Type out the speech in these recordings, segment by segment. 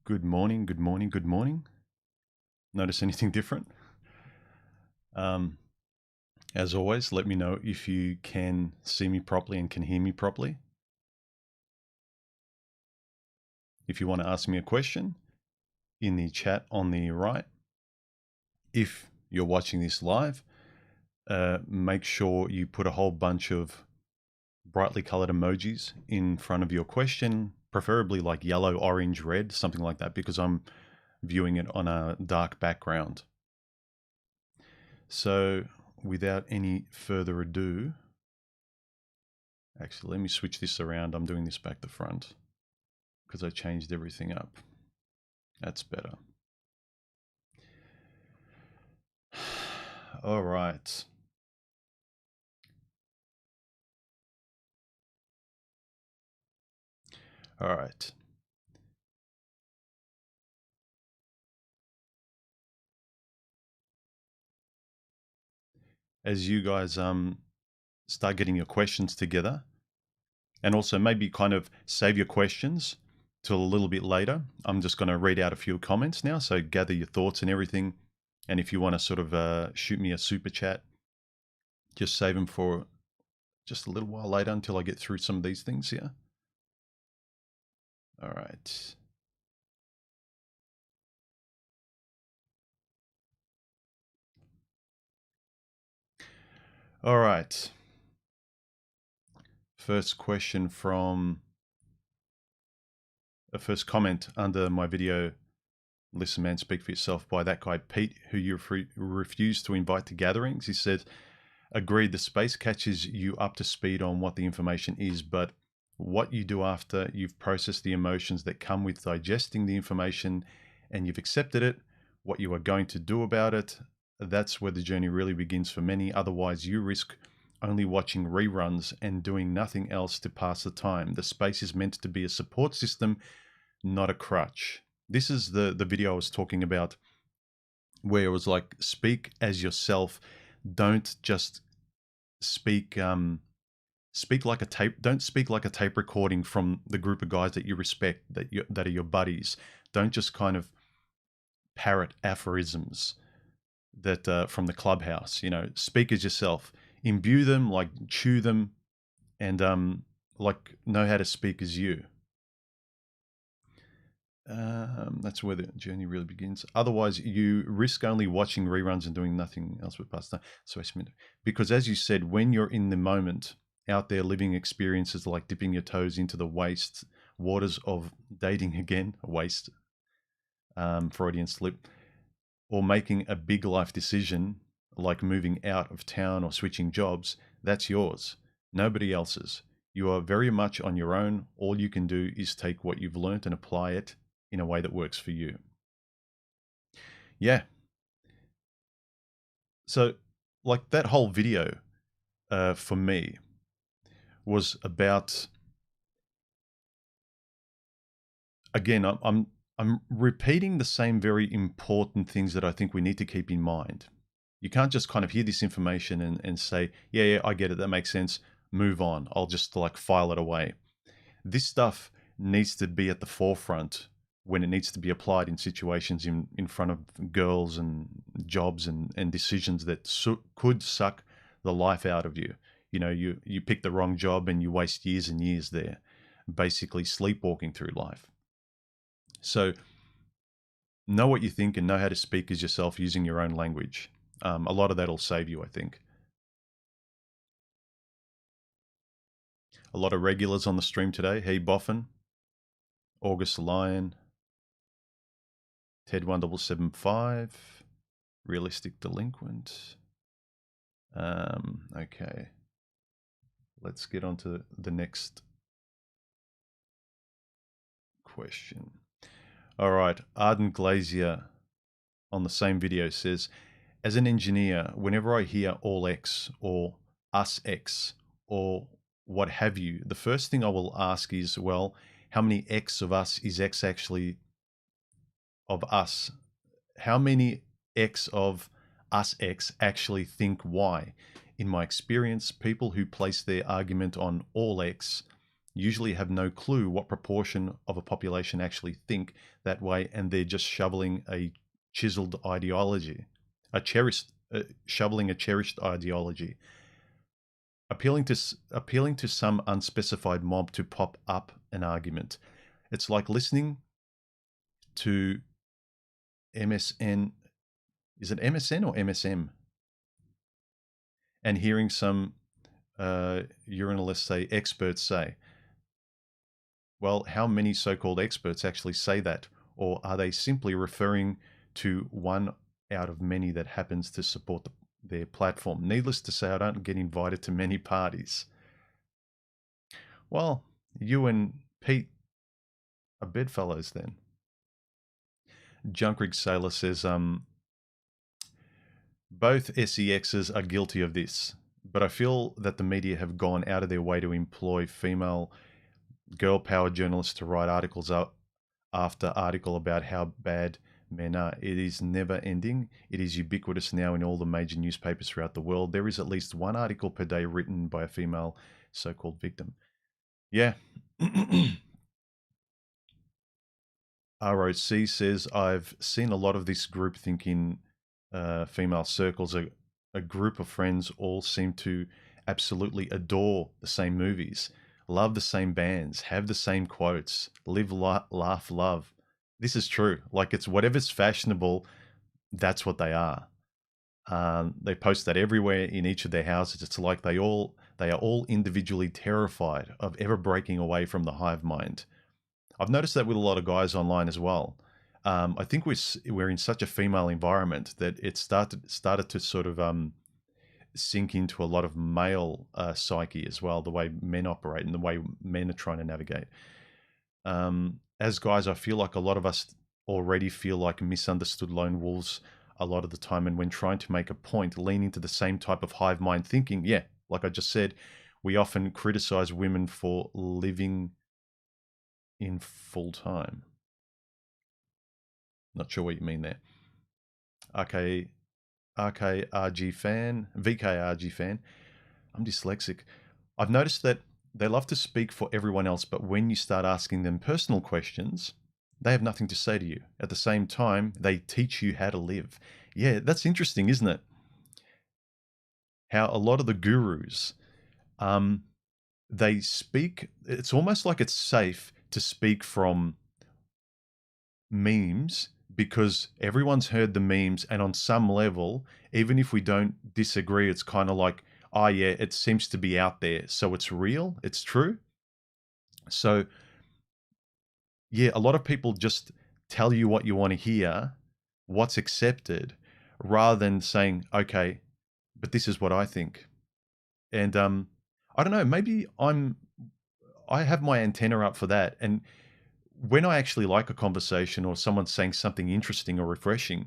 Good morning, good morning, good morning. Notice anything different? As always, let me know if you can see me properly and can hear me properly. If you want to ask me a question, in the chat on the right. If you're watching this live, make sure you put a whole bunch of brightly colored emojis in front of your question, preferably like yellow, orange, red, something like that, because I'm viewing it on a dark background. So without any further ado, actually, let me switch this around. I'm doing this back to front because I changed everything up. That's better. All right. All right. As you guys start getting your questions together, and also maybe kind of save your questions till a little bit later. I'm just going to read out a few comments now, so gather your thoughts and everything. And if you want to sort of shoot me a super chat, just save them for just a little while later until I get through some of these things here. All right. All right. First question from a first comment under my video, Listen Man, Speak for Yourself, by that guy Pete, who you refused to invite to gatherings. He said, agreed, the space catches you up to speed on what the information is, but what you do after you've processed the emotions that come with digesting the information and you've accepted it, what you are going to do about it, that's where the journey really begins for many. Otherwise, you risk only watching reruns and doing nothing else to pass the time. The space is meant to be a support system, not a crutch. This is the video I was talking about, where it was like, speak as yourself. Don't just speak like a tape. Don't speak like a tape recording from the group of guys that you respect, that are your buddies. Don't just kind of parrot aphorisms that from the clubhouse. You know, speak as yourself. Imbue them, like chew them, and like know how to speak as you. That's where the journey really begins. Otherwise, you risk only watching reruns and doing nothing else but past time. So, because as you said, when you're in the moment, out there living experiences like dipping your toes into the waste waters of dating again, waste, Freudian slip, or making a big life decision like moving out of town or switching jobs, that's yours, nobody else's. You are very much on your own. All you can do is take what you've learned and apply it in a way that works for you. Yeah. So like that whole video for me was about, again, I'm repeating the same very important things that I think we need to keep in mind. You can't just kind of hear this information and say, yeah, I get it, that makes sense, move on. I'll just like file it away. This stuff needs to be at the forefront when it needs to be applied in situations in front of girls and jobs and decisions that could suck the life out of you. You know, you pick the wrong job and you waste years and years there, basically sleepwalking through life. So know what you think and know how to speak as yourself using your own language. A lot of that will save you, I think. A lot of regulars on the stream today. Hey, Boffin, August Lion, Ted1775, Realistic Delinquent. Okay, let's get on to the next question. All right, Arden Glazier on the same video says, as an engineer, whenever I hear all X or us X or what have you, the first thing I will ask is, well, how many X of us is X actually of us? How many X of us X actually think Y? In my experience, people who place their argument on all X usually have no clue what proportion of a population actually think that way, and they're just shoveling a chiseled ideology, shoveling a cherished ideology, appealing to some unspecified mob to pop up an argument. It's like listening to MSN. Is it MSN or MSM? And hearing some urinalists say, experts say. Well, how many so-called experts actually say that? Or are they simply referring to one out of many that happens to support their platform? Needless to say, I don't get invited to many parties. Well, you and Pete are bedfellows then. Junkrig Sailor says, both SEXs are guilty of this, but I feel that the media have gone out of their way to employ female girl power journalists to write articles up after article about how bad men are. It is never ending. It is ubiquitous now in all the major newspapers throughout the world. There is at least one article per day written by a female so-called victim. Yeah. ROC says, I've seen a lot of this groupthink in female circles. A group of friends all seem to absolutely adore the same movies, love the same bands, have the same quotes, live, laugh, love. This is true. Like, it's whatever's fashionable, that's what they are. They post that everywhere in each of their houses. It's like they are all individually terrified of ever breaking away from the hive mind. I've noticed that with a lot of guys online as well. I think we're in such a female environment that it started to sort of sink into a lot of male psyche as well, the way men operate and the way men are trying to navigate. As guys, I feel like a lot of us already feel like misunderstood lone wolves a lot of the time, and when trying to make a point, lean into the same type of hive mind thinking. Yeah, like I just said, we often criticize women for living in full time. Not sure what you mean there. RKRG fan, VKRG fan. I'm dyslexic. I've noticed that they love to speak for everyone else, but when you start asking them personal questions, they have nothing to say to you. At the same time, they teach you how to live. Yeah, that's interesting, isn't it? How a lot of the gurus, they speak, it's almost like it's safe to speak from memes because everyone's heard the memes, and on some level, even if we don't disagree, it's kind of like, oh yeah, it seems to be out there, so it's real, it's true. So yeah, a lot of people just tell you what you want to hear, what's accepted, rather than saying, okay, but this is what I think. And I don't know, maybe I have my antenna up for that, and when I actually like a conversation or someone's saying something interesting or refreshing,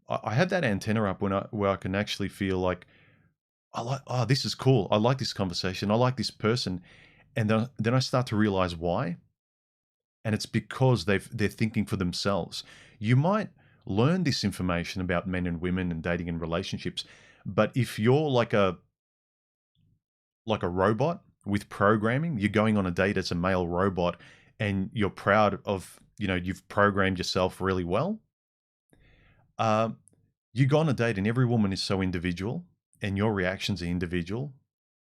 I have that antenna up where I can actually feel like, I like, oh, this is cool. I like this conversation. I like this person. And then I start to realize why. And it's because they're thinking for themselves. You might learn this information about men and women and dating and relationships, but if you're like a robot with programming, you're going on a date as a male robot and you're proud of, you've programmed yourself really well. You go on a date and every woman is so individual and your reactions are individual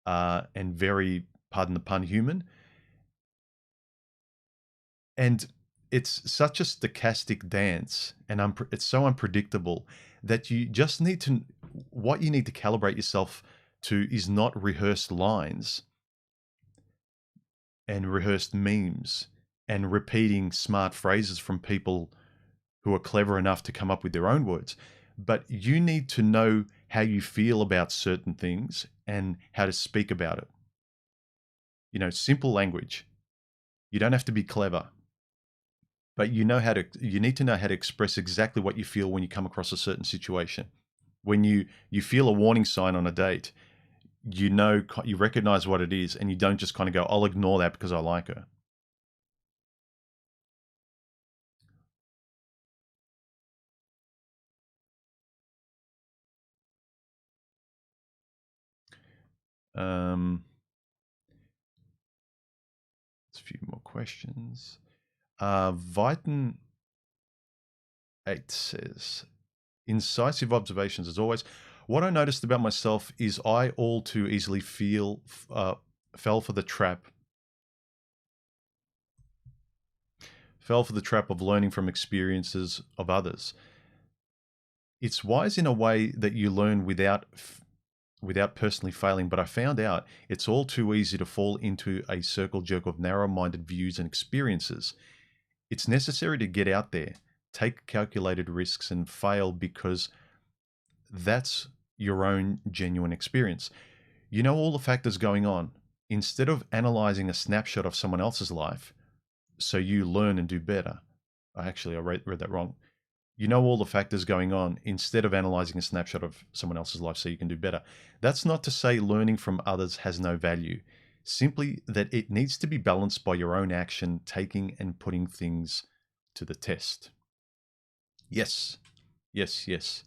and very, pardon the pun, human. And it's such a stochastic dance and it's so unpredictable that you just need to, what you need to calibrate yourself to is not rehearsed lines and rehearsed memes and repeating smart phrases from people who are clever enough to come up with their own words. But you need to know how you feel about certain things and how to speak about it. Simple language. You don't have to be clever, but you need to know how to express exactly what you feel when you come across a certain situation. When you feel a warning sign on a date, you recognize what it is, and you don't just kind of go, I'll ignore that because I like her. few more questions. Viton 8 says, incisive observations as always. What I noticed about myself is I all too easily fell for the trap of learning from experiences of others. It's wise in a way that you learn without personally failing, but I found out it's all too easy to fall into a circle jerk of narrow-minded views and experiences. It's necessary to get out there, take calculated risks, and fail because that's your own genuine experience. You know all the factors going on. Instead of analyzing a snapshot of someone else's life, so you learn and do better. I read that wrong. You know all the factors going on instead of analyzing a snapshot of someone else's life so you can do better. That's not to say learning from others has no value. Simply that it needs to be balanced by your own action, taking and putting things to the test. Yes, yes, yes.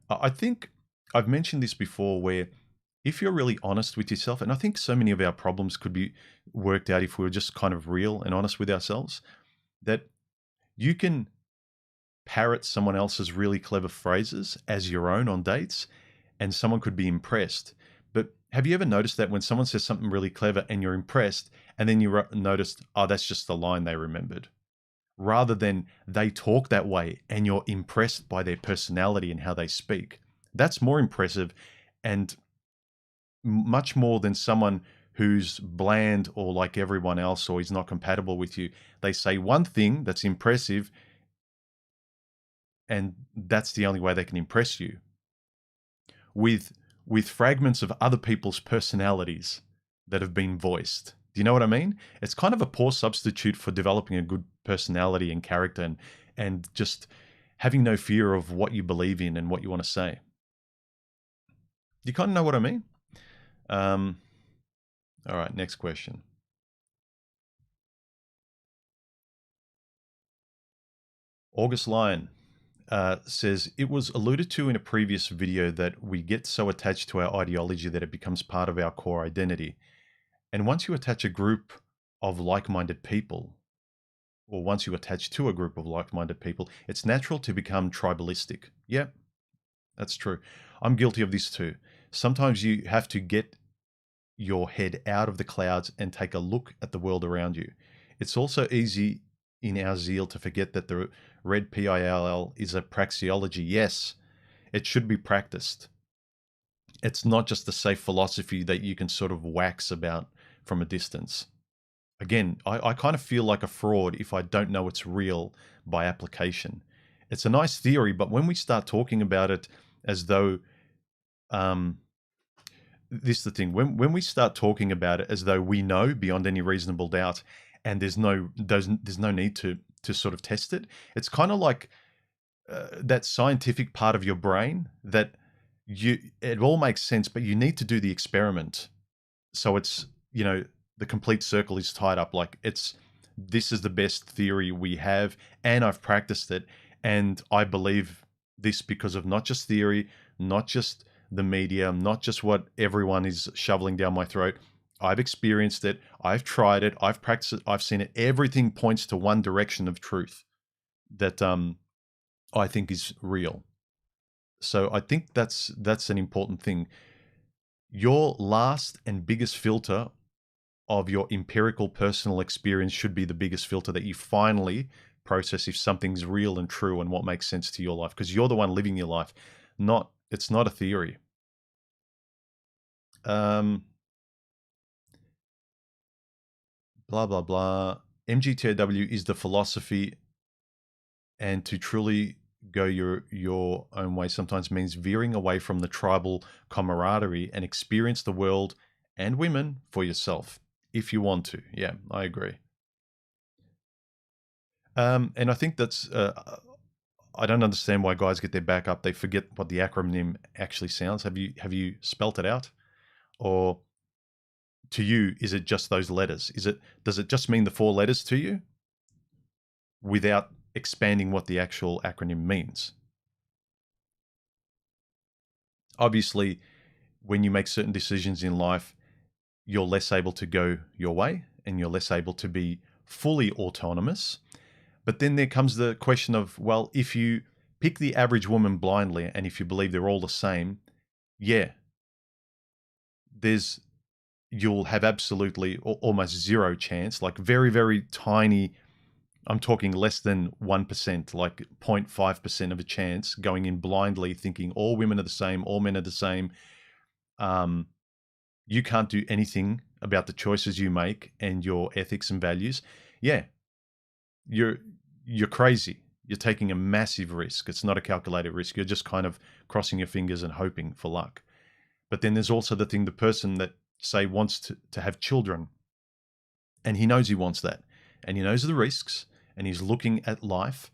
I think I've mentioned this before where if you're really honest with yourself, and I think so many of our problems could be worked out if we were just kind of real and honest with ourselves, that you can parrot someone else's really clever phrases as your own on dates, and someone could be impressed. But have you ever noticed that when someone says something really clever and you're impressed, and then you noticed, oh, that's just the line they remembered? Rather than they talk that way and you're impressed by their personality and how they speak. That's more impressive and much more than someone who's bland or like everyone else or is not compatible with you. They say one thing that's impressive and that's the only way they can impress you. With fragments of other people's personalities that have been voiced. Do you know what I mean? It's kind of a poor substitute for developing a good personality and character and just having no fear of what you believe in and what you want to say. You kind of know what I mean? All right, next question. August Lyon says, it was alluded to in a previous video that we get so attached to our ideology that it becomes part of our core identity. And once you attach a group of like-minded people, or once you attach to a group of like-minded people, it's natural to become tribalistic. Yeah, that's true. I'm guilty of this too. Sometimes you have to get your head out of the clouds and take a look at the world around you. It's also easy in our zeal to forget that the red PILL is a praxeology. Yes, it should be practiced. It's not just a safe philosophy that you can sort of wax about from a distance. Again, I kind of feel like a fraud if I don't know it's real by application. It's a nice theory, but when we start talking about it as though, this is the thing, when we start talking about it as though we know beyond any reasonable doubt, and there's no need to sort of test it, it's kind of like that scientific part of your brain that it all makes sense, but you need to do the experiment. So it's, you know, the complete circle is tied up. Like this is the best theory we have, and I've practiced it, and I believe this because of not just theory, not just the media, not just what everyone is shoveling down my throat. I've experienced it. I've tried it. I've practiced it. I've seen it. Everything points to one direction of truth that I think is real. So I think that's an important thing. Your last and biggest filter of your empirical personal experience should be the biggest filter that you finally process if something's real and true and what makes sense to your life, because you're the one living your life. It's not a theory. Blah blah blah. MGTOW is the philosophy, and to truly go your own way sometimes means veering away from the tribal camaraderie and experience the world and women for yourself if you want to. Yeah, I agree. And I think that's I don't understand why guys get their back up. They forget what the acronym actually sounds. Have you spelt it out? Or to you, is it just those letters? Does it just mean the 4 letters to you without expanding what the actual acronym means? Obviously, when you make certain decisions in life, you're less able to go your way and you're less able to be fully autonomous. But then there comes the question of, well, if you pick the average woman blindly and if you believe they're all the same, yeah, you'll have absolutely almost zero chance, like very, very tiny. I'm talking less than 1%, like 0.5% of a chance going in blindly thinking all women are the same, all men are the same. You can't do anything about the choices you make and your ethics and values. Yeah, you're crazy. You're taking a massive risk. It's not a calculated risk. You're just kind of crossing your fingers and hoping for luck. But then there's also the person that, say, wants to have children, and he knows he wants that, and he knows the risks, and he's looking at life,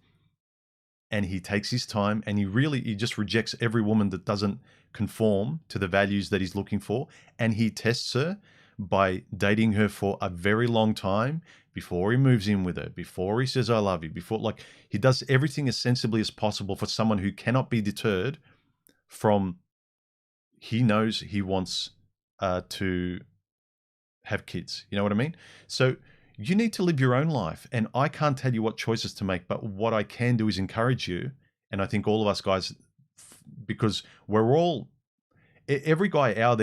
and he takes his time, and he just rejects every woman that doesn't conform to the values that he's looking for, and he tests her by dating her for a very long time before he moves in with her, before he says I love you, before, like, he does everything as sensibly as possible for someone who cannot be deterred from, he knows he wants to have kids. You know what I mean? So you need to live your own life, and I can't tell you what choices to make, but what I can do is encourage you. And I think all of us guys, because we're all, every guy out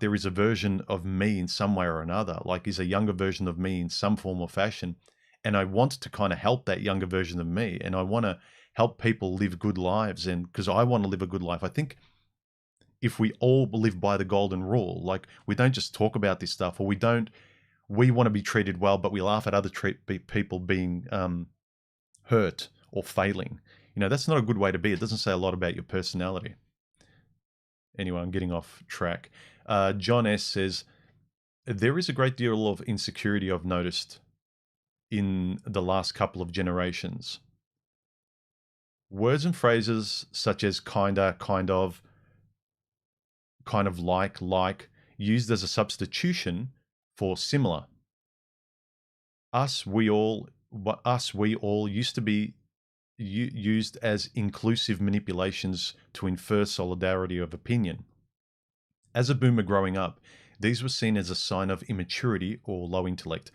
there is a version of me in some way or another, like is a younger version of me in some form or fashion. And I want to kind of help that younger version of me, and I want to help people live good lives. And because I want to live a good life, I think if we all live by the golden rule, like we don't just talk about this stuff, or we want to be treated well, but we laugh at other people being hurt or failing. You know, that's not a good way to be. It doesn't say a lot about your personality. Anyway, I'm getting off track. John S. says, there is a great deal of insecurity I've noticed in the last couple of generations. Words and phrases such as kinda, kind of like, used as a substitution for similar. We all used to be used as inclusive manipulations to infer solidarity of opinion. As a boomer growing up, these were seen as a sign of immaturity or low intellect.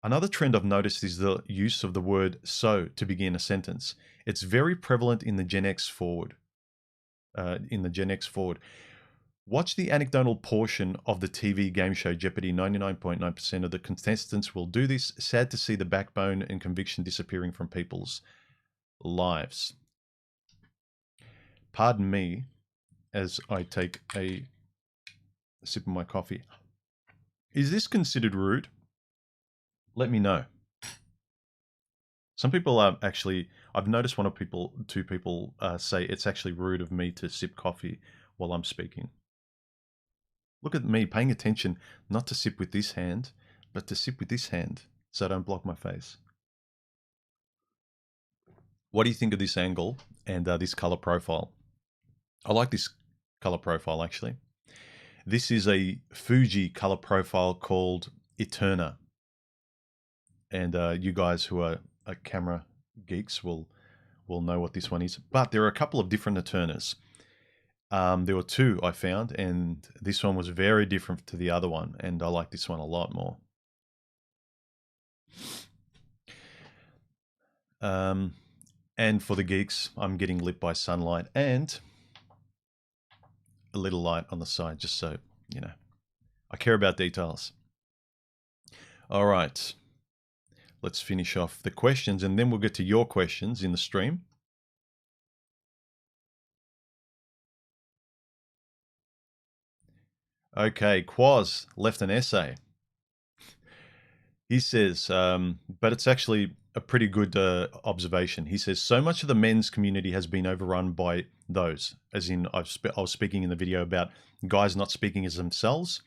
Another trend I've noticed is the use of the word so to begin a sentence. It's very prevalent in the Gen X forward. Watch the anecdotal portion of the TV game show Jeopardy! 99.9% of the contestants will do this. Sad to see the backbone and conviction disappearing from people's lives. Pardon me as I take a sip of my coffee. Is this considered rude? Let me know. Some people are actually, I've noticed two people say it's actually rude of me to sip coffee while I'm speaking. Look at me paying attention, not to sip with this hand, but to sip with this hand so I don't block my face. What do you think of this angle and this color profile? I like this color profile, actually. This is a Fuji color profile called Eterna. And you guys who are camera geeks will know what this one is. But there are a couple of different Eternas. There were two I found, and this one was very different to the other one, and I like this one a lot more. And for the geeks, I'm getting lit by sunlight and a little light on the side, just so, you know, I care about details. All right, let's finish off the questions, and then we'll get to your questions in the stream. Okay, Quaz left an essay. He says, but it's actually a pretty good observation. He says, so much of the men's community has been overrun by those, as in I was speaking in the video about guys not speaking as themselves,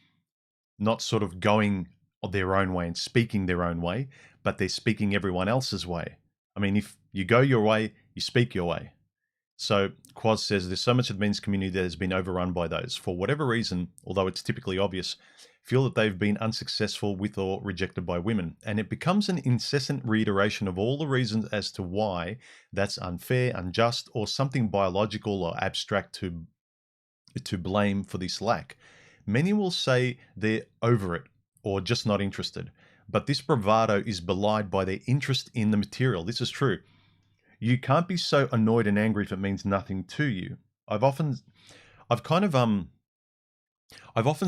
not sort of going their own way and speaking their own way, but they're speaking everyone else's way. I mean, if you go your way, you speak your way. So Quaz says there's so much of the men's community that has been overrun by those. For whatever reason, although it's typically obvious, feel that they've been unsuccessful with or rejected by women. And it becomes an incessant reiteration of all the reasons as to why that's unfair, unjust, or something biological or abstract to blame for this lack. Many will say they're over it or just not interested. but this bravado is belied by their interest in the material. This is true. You can't be so annoyed and angry if it means nothing to you. I've often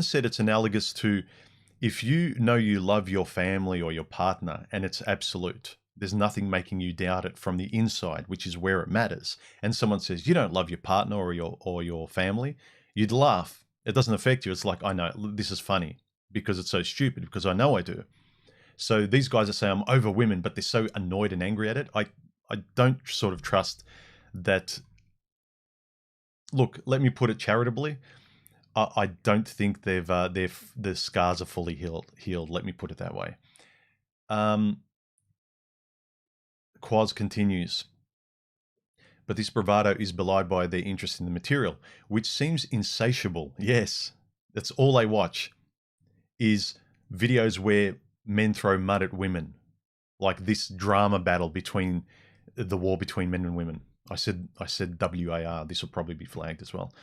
said it's analogous to if you know you love your family or your partner and it's absolute, there's nothing making you doubt it from the inside, which is where it matters. And someone says you don't love your partner or your family, you'd laugh. It doesn't affect you. It's like, I know this is funny because it's so stupid, because I know I do. So these guys that say I'm over women, but they're so annoyed and angry at it, I don't sort of trust that. Look, let me put it charitably. I don't think the scars are fully healed. Let me put it that way. Quaz continues, but this bravado is belied by their interest in the material, which seems insatiable. Yes, that's all they watch is videos where men throw mud at women, like this drama battle between the war between men and women. I said WAR. This will probably be flagged as well.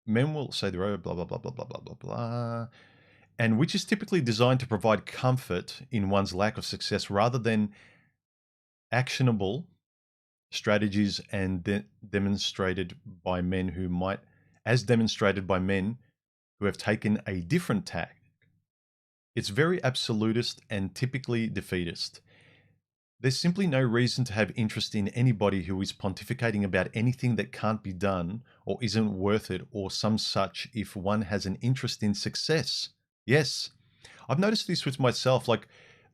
Men will say the road, blah, blah, blah, blah, blah, blah, blah, blah. And which is typically designed to provide comfort in one's lack of success rather than actionable strategies and demonstrated by men who have taken a different tack. It's very absolutist and typically defeatist. There's simply no reason to have interest in anybody who is pontificating about anything that can't be done or isn't worth it or some such if one has an interest in success. Yes, I've noticed this with myself. Like,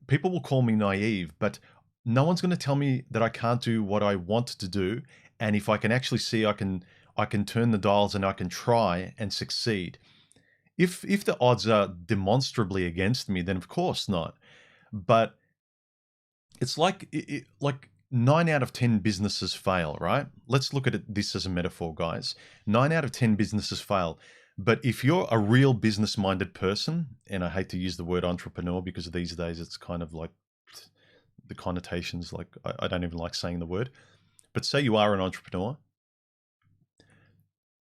people will call me naive, but no one's going to tell me that I can't do what I want to do. And if I can actually see I can turn the dials and I can try and succeed. If the odds are demonstrably against me, then of course not. But it's like like 9 out of 10 businesses fail, right? Let's look at this as a metaphor, guys. 9 out of 10 businesses fail. But if you're a real business-minded person, and I hate to use the word entrepreneur because these days it's kind of like the connotations, like I don't even like saying the word. But say you are an entrepreneur,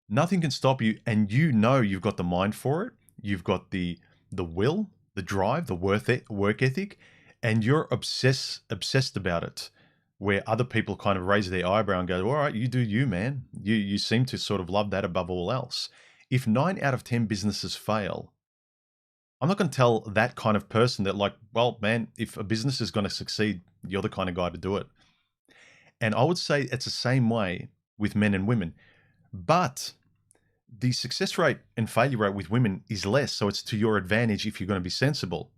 nothing can stop you, and you know you've got the mind for it. You've got the will, the drive, the work ethic, and you're obsessed about it, where other people kind of raise their eyebrow and go, all right, you do you, man. You seem to sort of love that above all else. If 9 out of 10 businesses fail, I'm not going to tell that kind of person that, like, well, man, if a business is going to succeed, you're the kind of guy to do it. And I would say it's the same way with men and women. But the success rate and failure rate with women is less, so it's to your advantage if you're going to be sensible.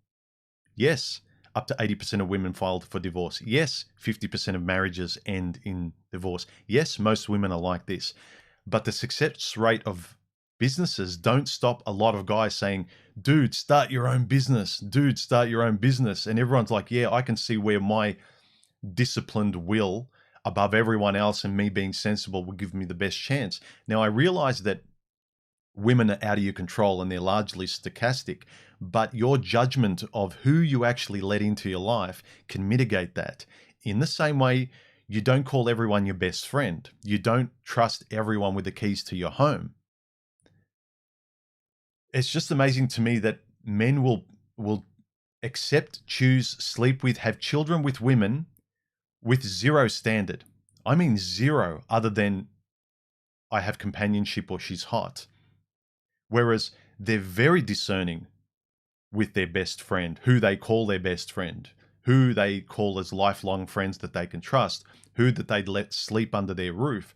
Yes, up to 80% of women filed for divorce. Yes, 50% of marriages end in divorce. Yes, most women are like this. But the success rate of businesses don't stop a lot of guys saying, dude, start your own business. Dude, start your own business. And everyone's like, yeah, I can see where my disciplined will above everyone else and me being sensible will give me the best chance. Now, I realize that women are out of your control and they're largely stochastic, but your judgment of who you actually let into your life can mitigate that. In the same way, you don't call everyone your best friend. You don't trust everyone with the keys to your home. It's just amazing to me that men will accept, choose, sleep with, have children with women with zero standard. I mean zero, other than I have companionship or she's hot. Whereas they're very discerning with their best friend, who they call their best friend, who they call as lifelong friends that they can trust, who that they let sleep under their roof,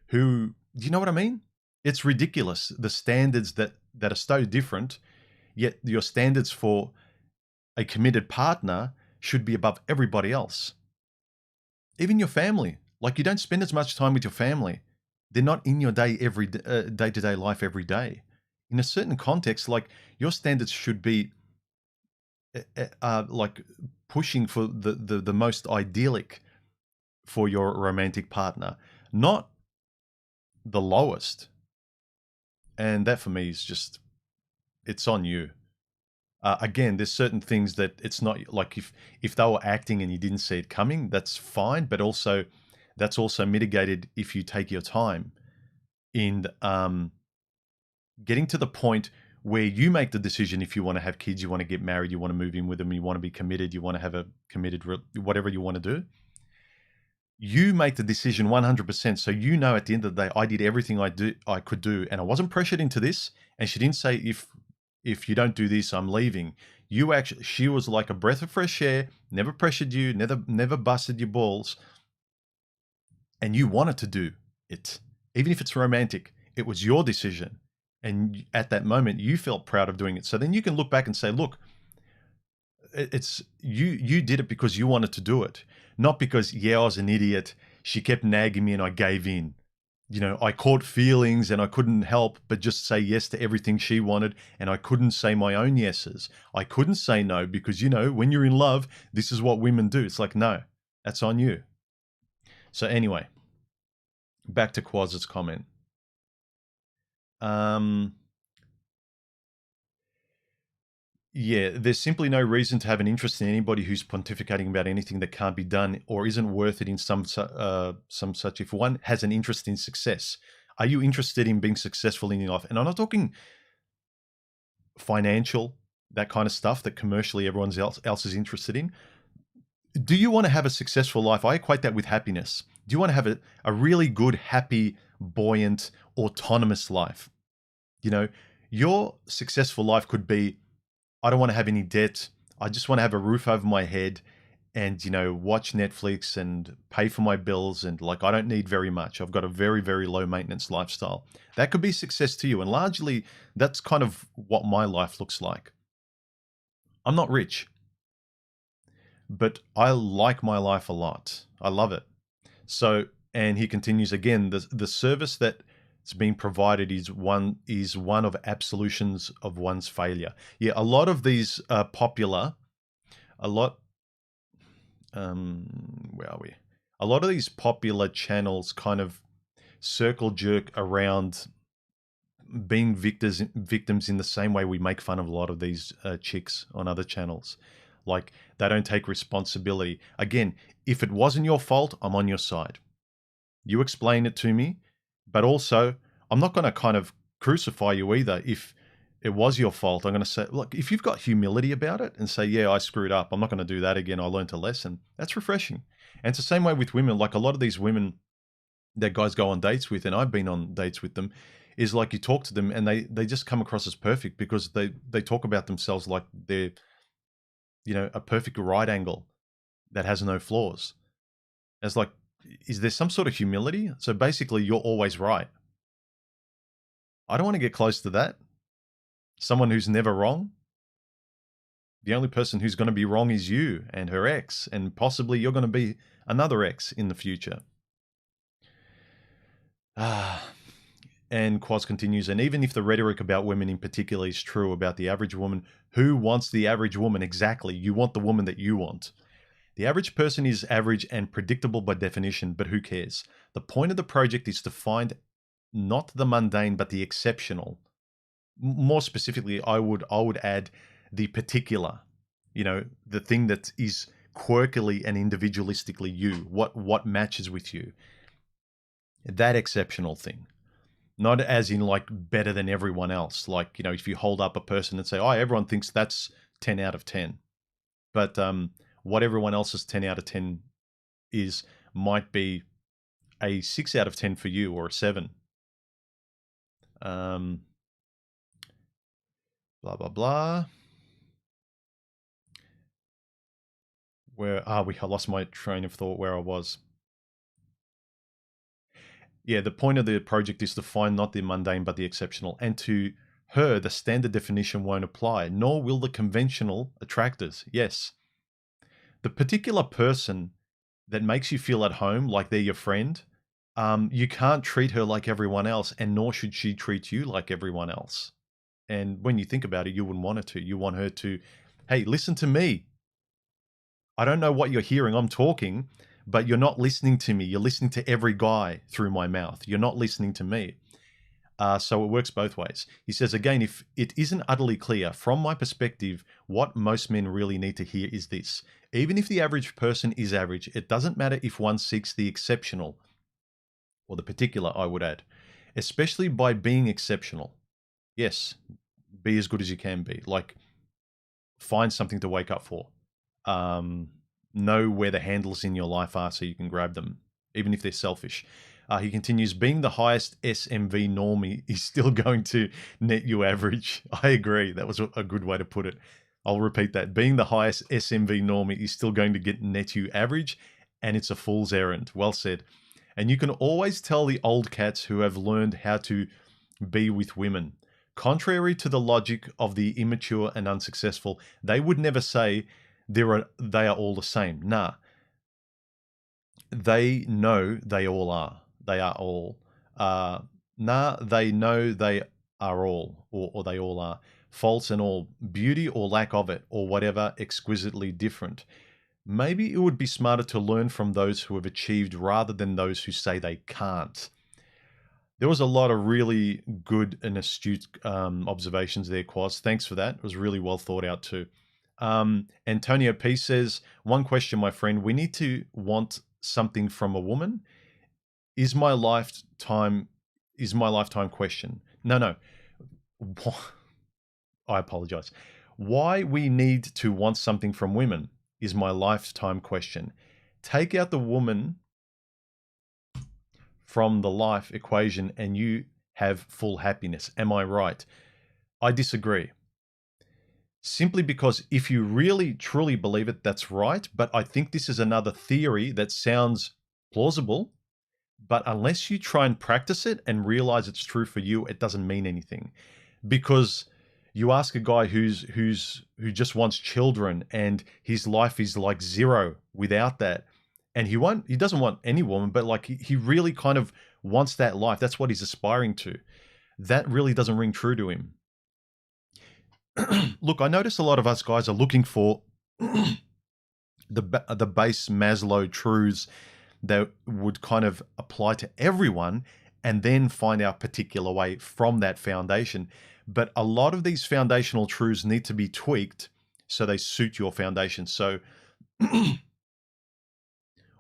who, do you know what I mean? It's ridiculous. The standards that are so different, yet your standards for a committed partner should be above everybody else. Even your family. Like, you don't spend as much time with your family. They're not in your day-to-day life every day. In a certain context, like, your standards should be like pushing for the most idyllic for your romantic partner, not the lowest. And that for me is just, it's on you. Again, there's certain things that it's not like if they were acting and you didn't see it coming, that's fine. But also, that's also mitigated if you take your time in getting to the point where you make the decision if you want to have kids, you want to get married, you want to move in with them, you want to be committed, you want to have a committed, whatever you want to do. You make the decision 100%. So you know at the end of the day, I did everything I could do, and I wasn't pressured into this. And she didn't say, if you don't do this, I'm leaving. She was like a breath of fresh air, never pressured you, never busted your balls. And you wanted to do it. Even if it's romantic, it was your decision. And at that moment, you felt proud of doing it. So then you can look back and say, look, it's you did it because you wanted to do it, not because, yeah, I was an idiot, she kept nagging me and I gave in. You know, I caught feelings and I couldn't help but just say yes to everything she wanted, and I couldn't say my own yeses. I couldn't say no because, you know, when you're in love, this is what women do. It's like, no, that's on you. So anyway, back to Quaz's comment. Yeah, there's simply no reason to have an interest in anybody who's pontificating about anything that can't be done or isn't worth it in some such. If one has an interest in success, are you interested in being successful in your life? And I'm not talking financial, that kind of stuff that commercially everyone else is interested in. Do you want to have a successful life? I equate that with happiness. Do you want to have a really good, happy, buoyant, autonomous life? You know, your successful life could be, I don't want to have any debt. I just want to have a roof over my head and, you know, watch Netflix and pay for my bills. And like, I don't need very much. I've got a very, very low maintenance lifestyle. That could be success to you. And largely that's kind of what my life looks like. I'm not rich, but I like my life a lot. I love it. So, and he continues again, the service that's being provided is one of absolutions of one's failure. Yeah, a lot of these are popular. Where are we? A lot of these popular channels kind of circle jerk around being victims in the same way we make fun of a lot of these chicks on other channels. Like, they don't take responsibility. Again, if it wasn't your fault, I'm on your side. You explain it to me, but also I'm not going to kind of crucify you either. If it was your fault, I'm going to say, look, if you've got humility about it and say, yeah, I screwed up, I'm not going to do that again, I learned a lesson, that's refreshing. And it's the same way with women. Like, a lot of these women that guys go on dates with, and I've been on dates with them, is like, you talk to them and they just come across as perfect because they talk about themselves like they're, you know, a perfect right angle that has no flaws. It's like, is there some sort of humility? So basically, you're always right. I don't want to get close to that. Someone who's never wrong. The only person who's going to be wrong is you and her ex, and possibly you're going to be another ex in the future. And Quaz continues, and even if the rhetoric about women in particular is true about the average woman, who wants the average woman? Exactly. You want the woman that you want. The average person is average and predictable by definition, but who cares? The point of the project is to find not the mundane, but the exceptional. More specifically, I would add the particular, you know, the thing that is quirkily and individualistically you, what matches with you. That exceptional thing. Not as in like better than everyone else. Like, you know, if you hold up a person and say, oh, everyone thinks that's 10 out of 10. But what everyone else's 10 out of 10 is might be a 6 out of 10 for you, or a 7. Blah, blah, blah. Where are we? I lost my train of thought where I was. Yeah, the point of the project is to find not the mundane, but the exceptional. And to her, the standard definition won't apply, nor will the conventional attractors. Yes. The particular person that makes you feel at home, like they're your friend, you can't treat her like everyone else, and nor should she treat you like everyone else. And when you think about it, you wouldn't want her to. You want her to, hey, listen to me. I don't know what you're hearing. I'm talking, but you're not listening to me. You're listening to every guy through my mouth. You're not listening to me. So it works both ways. He says, again, if it isn't utterly clear, from my perspective, what most men really need to hear is this. Even if the average person is average, it doesn't matter if one seeks the exceptional, or the particular, I would add, especially by being exceptional. Yes, be as good as you can be. Like, find something to wake up for. Know where the handles in your life are so you can grab them, even if they're selfish. He continues, being the highest SMV normie is still going to net you average. I agree. That was a good way to put it. I'll repeat that. Being the highest SMV normie is still going to get net you average, and it's a fool's errand. Well said. And you can always tell the old cats who have learned how to be with women. Contrary to the logic of the immature and unsuccessful, they would never say they are all the same. Nah. They know they all are. They are all. They know they are all, or they all are. False and all. Beauty or lack of it, or whatever, exquisitely different. Maybe it would be smarter to learn from those who have achieved rather than those who say they can't. There was a lot of really good and astute observations there, Quaz. Thanks for that. It was really well thought out too. Antonio P says, one question, my friend. We need to want something from a woman. Is my lifetime question? No. I apologize. Why we need to want something from women is my lifetime question. Take out the woman from the life equation and you have full happiness. Am I right? I disagree. Simply because if you really truly believe it, that's right. But I think this is another theory that sounds plausible, but unless you try and practice it and realize it's true for you, it doesn't mean anything. Because you ask a guy who just wants children and his life is like zero without that, and he doesn't want any woman, but like he really kind of wants that life. That's what he's aspiring to. That really doesn't ring true to him. Look, I notice a lot of us guys are looking for the base Maslow truths that would kind of apply to everyone, and then find our particular way from that foundation. But a lot of these foundational truths need to be tweaked so they suit your foundation. So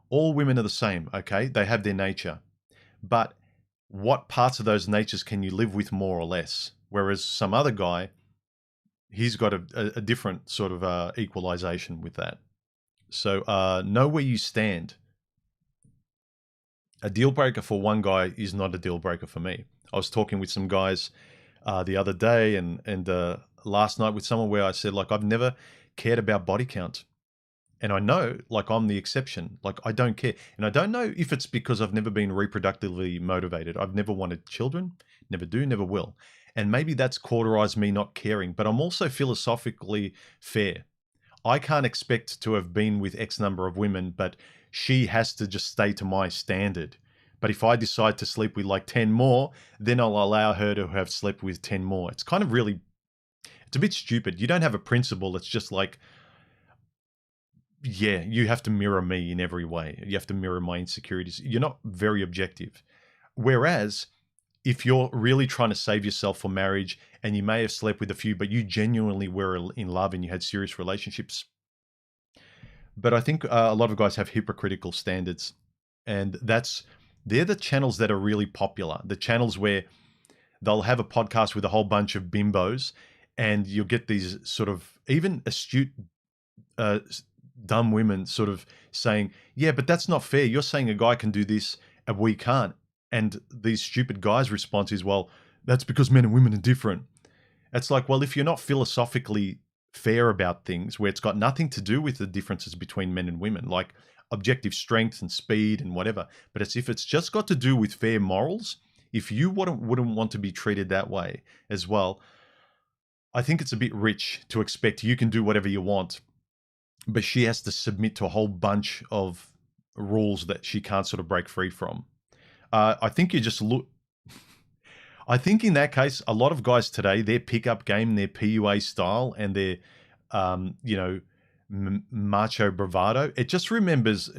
all women are the same, okay? They have their nature. But what parts of those natures can you live with more or less? Whereas some other guy, he's got a different sort of equalization with that. So know where you stand. A deal breaker for one guy is not a deal breaker for me. I was talking with some guys the other day and last night with someone where I said, like, I've never cared about body count. And I know, like, I'm the exception. Like, I don't care. And I don't know if it's because I've never been reproductively motivated. I've never wanted children, never do, never will. And maybe that's cauterized me not caring, but I'm also philosophically fair. I can't expect to have been with X number of women, but she has to just stay to my standard. But if I decide to sleep with like 10 more, then I'll allow her to have slept with 10 more. It's kind of really, it's a bit stupid. You don't have a principle. It's just like, yeah, you have to mirror me in every way. You have to mirror my insecurities. You're not very objective. Whereas if you're really trying to save yourself for marriage and you may have slept with a few, but you genuinely were in love and you had serious relationships. But I think a lot of guys have hypocritical standards, and they're the channels that are really popular. The channels where they'll have a podcast with a whole bunch of bimbos and you'll get these sort of even astute, dumb women sort of saying, yeah, but that's not fair. You're saying a guy can do this and we can't. And these stupid guys' response is, well, that's because men and women are different. It's like, well, if you're not philosophically fair about things, where it's got nothing to do with the differences between men and women, like objective strength and speed and whatever, but if it's just got to do with fair morals, if you wouldn't want to be treated that way as well, I think it's a bit rich to expect you can do whatever you want, but she has to submit to a whole bunch of rules that she can't sort of break free from. I think you just look. I think in that case, a lot of guys today, their pickup game, their PUA style, and their, macho bravado, it just resembles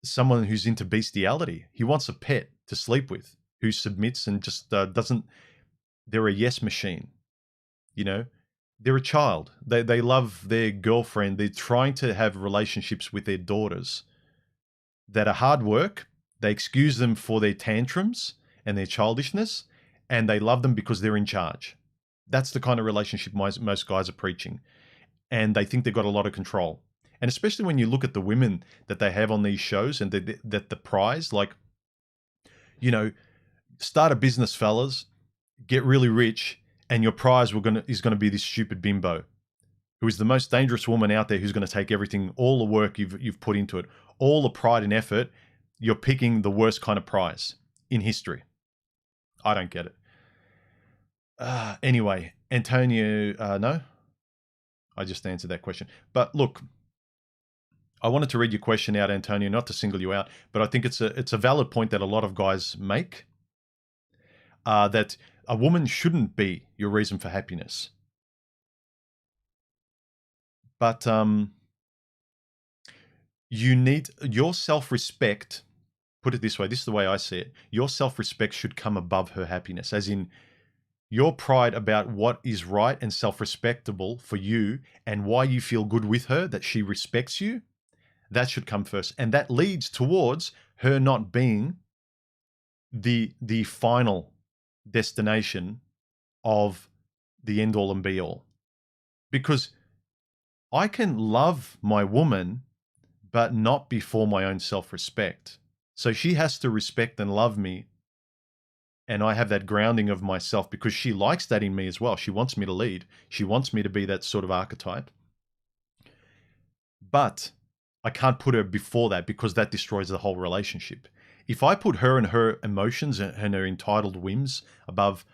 someone who's into bestiality. He wants a pet to sleep with, who submits and just doesn't. They're a yes machine, you know. They're a child. They love their girlfriend. They're trying to have relationships with their daughters that are hard work. They excuse them for their tantrums and their childishness, and they love them because they're in charge. That's the kind of relationship most guys are preaching. And they think they've got a lot of control. And especially when you look at the women that they have on these shows and that the prize, like, you know, start a business, fellas, get really rich, and your prize is going to be this stupid bimbo who is the most dangerous woman out there, who's going to take everything, all the work you've put into it, all the pride and effort. You're picking the worst kind of prize in history. I don't get it. Anyway, Antonio, no, I just answered that question. But look, I wanted to read your question out, Antonio, not to single you out, but I think it's a valid point that a lot of guys make, that a woman shouldn't be your reason for happiness. But you need your self-respect. Put it this way, this is the way I see it. Your self-respect should come above her happiness, as in your pride about what is right and self-respectable for you and why you feel good with her, that she respects you. That should come first. And that leads towards her not being the final destination of the end all and be all. Because I can love my woman, but not before my own self-respect. So she has to respect and love me. And I have that grounding of myself because she likes that in me as well. She wants me to lead. She wants me to be that sort of archetype. But I can't put her before that because that destroys the whole relationship. If I put her and her emotions and her entitled whims above,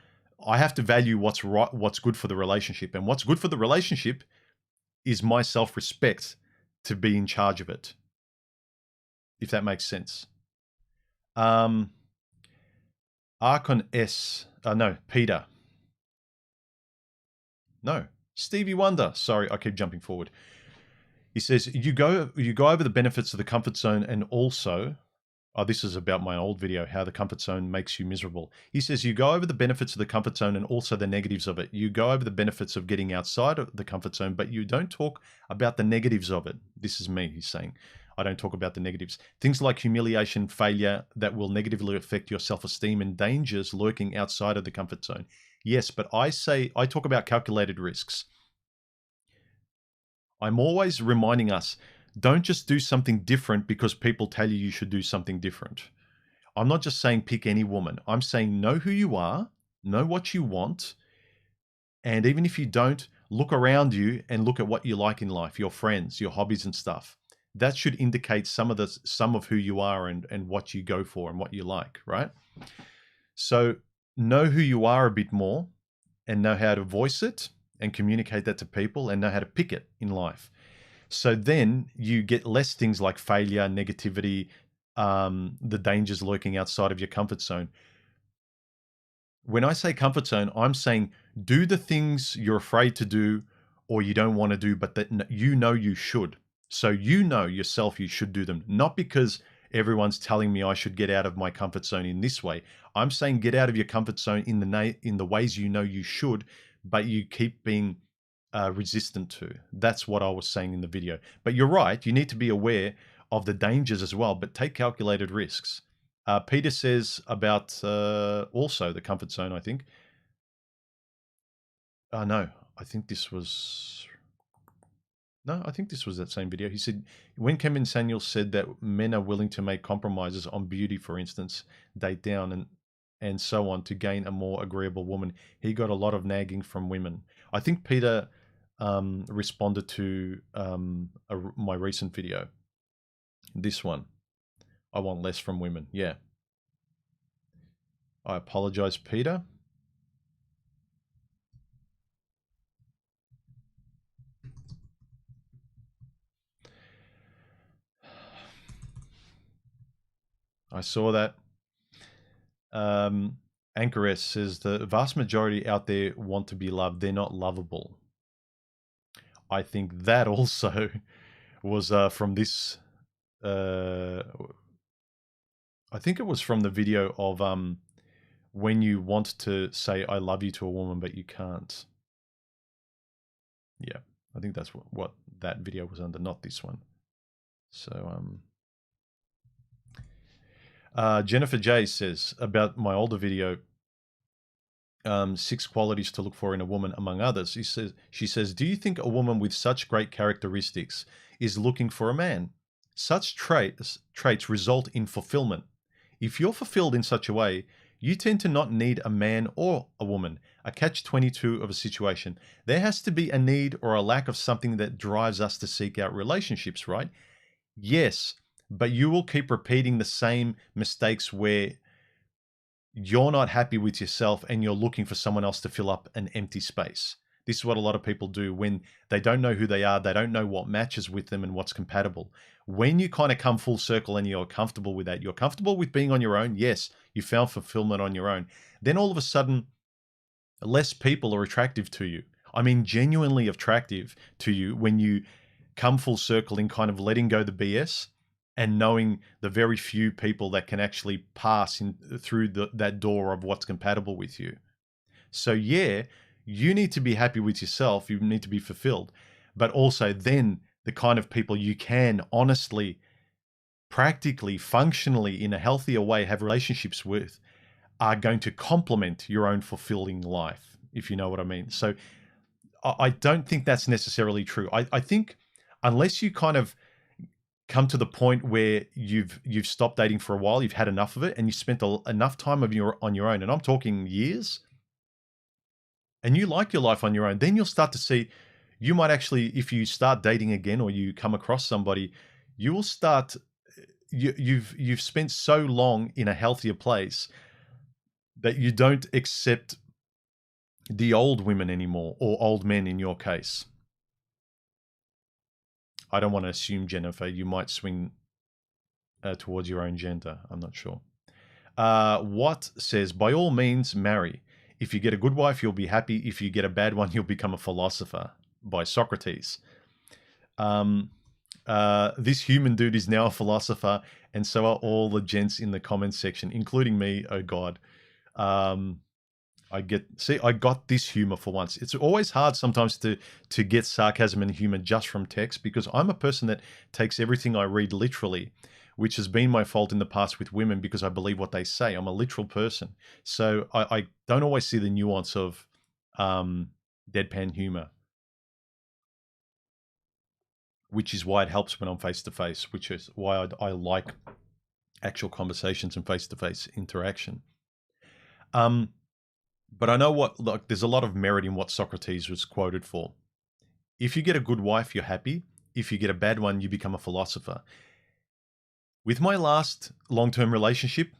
I have to value what's right, what's good for the relationship. And what's good for the relationship is my self-respect to be in charge of it. If that makes sense. Archon S. No, Peter. No, Stevie Wonder. Sorry, I keep jumping forward. He says, you go over the benefits of the comfort zone and also, this is about my old video, how the comfort zone makes you miserable. He says, you go over the benefits of the comfort zone and also the negatives of it. You go over the benefits of getting outside of the comfort zone, but you don't talk about the negatives of it. This is me, he's saying. I don't talk about the negatives. Things like humiliation, failure that will negatively affect your self-esteem, and dangers lurking outside of the comfort zone. Yes, but I talk about calculated risks. I'm always reminding us, don't just do something different because people tell you should do something different. I'm not just saying pick any woman. I'm saying know who you are, know what you want, and even if you don't, look around you and look at what you like in life, your friends, your hobbies and stuff. That should indicate some of who you are and what you go for and what you like, right? So know who you are a bit more and know how to voice it and communicate that to people and know how to pick it in life. So then you get less things like failure, negativity, the dangers lurking outside of your comfort zone. When I say comfort zone, I'm saying do the things you're afraid to do or you don't want to do, but that you know you should. So you know yourself you should do them, not because everyone's telling me I should get out of my comfort zone in this way. I'm saying get out of your comfort zone in the ways you know you should, but you keep being resistant to. That's what I was saying in the video. But you're right, you need to be aware of the dangers as well, but take calculated risks. Peter says about also the comfort zone, I think. No, I think this was... No, I think this was that same video. He said, when Kevin Samuel said that men are willing to make compromises on beauty, for instance, date down and so on to gain a more agreeable woman, he got a lot of nagging from women. I think Peter responded to my recent video. This one. I want less from women. Yeah. I apologize, Peter. I saw that. Anchor S says the vast majority out there want to be loved. They're not lovable. I think that also was from this. I think it was from the video of when you want to say I love you to a woman but you can't. Yeah, I think that's what that video was under, not this one. So Jennifer J says about my older video, 6 qualities to look for in a woman, among others. She says, do you think a woman with such great characteristics is looking for a man? Such traits result in fulfillment. If you're fulfilled in such a way, you tend to not need a man or a woman. A catch-22 of a situation. There has to be a need or a lack of something that drives us to seek out relationships, right? Yes, but you will keep repeating the same mistakes where you're not happy with yourself and you're looking for someone else to fill up an empty space. This is what a lot of people do when they don't know who they are. They don't know what matches with them and what's compatible. When you kind of come full circle and you're comfortable with that, you're comfortable with being on your own. Yes, you found fulfillment on your own. Then all of a sudden, less people are attractive to you. I mean, genuinely attractive to you when you come full circle in kind of letting go the BS and knowing the very few people that can actually pass in through that door of what's compatible with you. So yeah, you need to be happy with yourself. You need to be fulfilled, but also then the kind of people you can honestly, practically, functionally, in a healthier way have relationships with are going to complement your own fulfilling life, if you know what I mean. So I don't think that's necessarily true. I think unless you kind of come to the point where you've stopped dating for a while, you've had enough of it, and you spent enough time on your own, and I'm talking years, and you like your life on your own, then you'll start to see you might actually, if you start dating again or you come across somebody, you will start. You've spent so long in a healthier place that you don't accept the old women anymore, or old men in your case. I don't want to assume, Jennifer, you might swing towards your own gender. I'm not sure. What says, by all means, marry. If you get a good wife, you'll be happy. If you get a bad one, you'll become a philosopher. By Socrates. This human dude is now a philosopher, and so are all the gents in the comments section, including me. Oh God. I got this humor for once. It's always hard sometimes to get sarcasm and humor just from text, because I'm a person that takes everything I read literally, which has been my fault in the past with women because I believe what they say. I'm a literal person. So I don't always see the nuance of deadpan humor, which is why it helps when I'm face-to-face, which is why I like actual conversations and face-to-face interaction. But I know look, there's a lot of merit in what Socrates was quoted for. If you get a good wife, you're happy. If you get a bad one, you become a philosopher. With my last long-term relationship,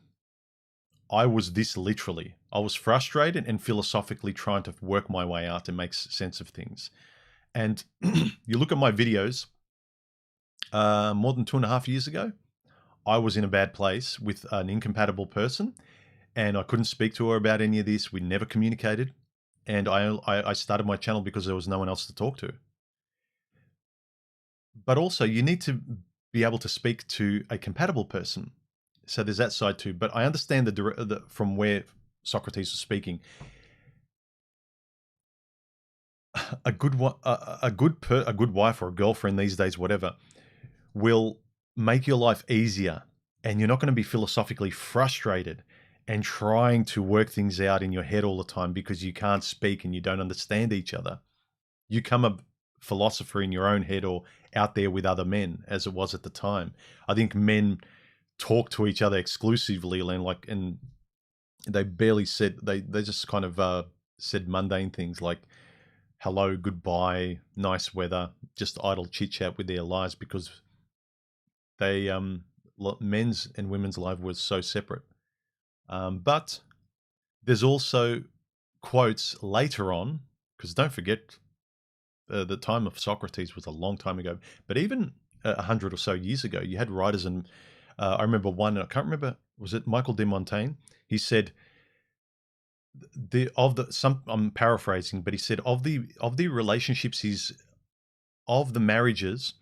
I was this literally. I was frustrated and philosophically trying to work my way out and make sense of things. And you look at my videos, more than 2.5 years ago, I was in a bad place with an incompatible person, and I couldn't speak to her about any of this. We never communicated. And I started my channel because there was no one else to talk to. But also, you need to be able to speak to a compatible person. So there's that side too. But I understand from where Socrates was speaking. A good wife or a girlfriend these days, whatever, will make your life easier, and you're not going to be philosophically frustrated and trying to work things out in your head all the time because you can't speak and you don't understand each other. You become a philosopher in your own head or out there with other men, as it was at the time. I think men talk to each other exclusively, and they barely said, they just kind of said mundane things like hello, goodbye, nice weather, just idle chit chat with their lives, because they men's and women's life was so separate. But there's also quotes later on, because don't forget, the time of Socrates was a long time ago. But even 100 or so years ago, you had writers, and I remember one. I can't remember. Was it Michael de Montaigne? He said, I'm paraphrasing, but he said of the relationships, of the marriages,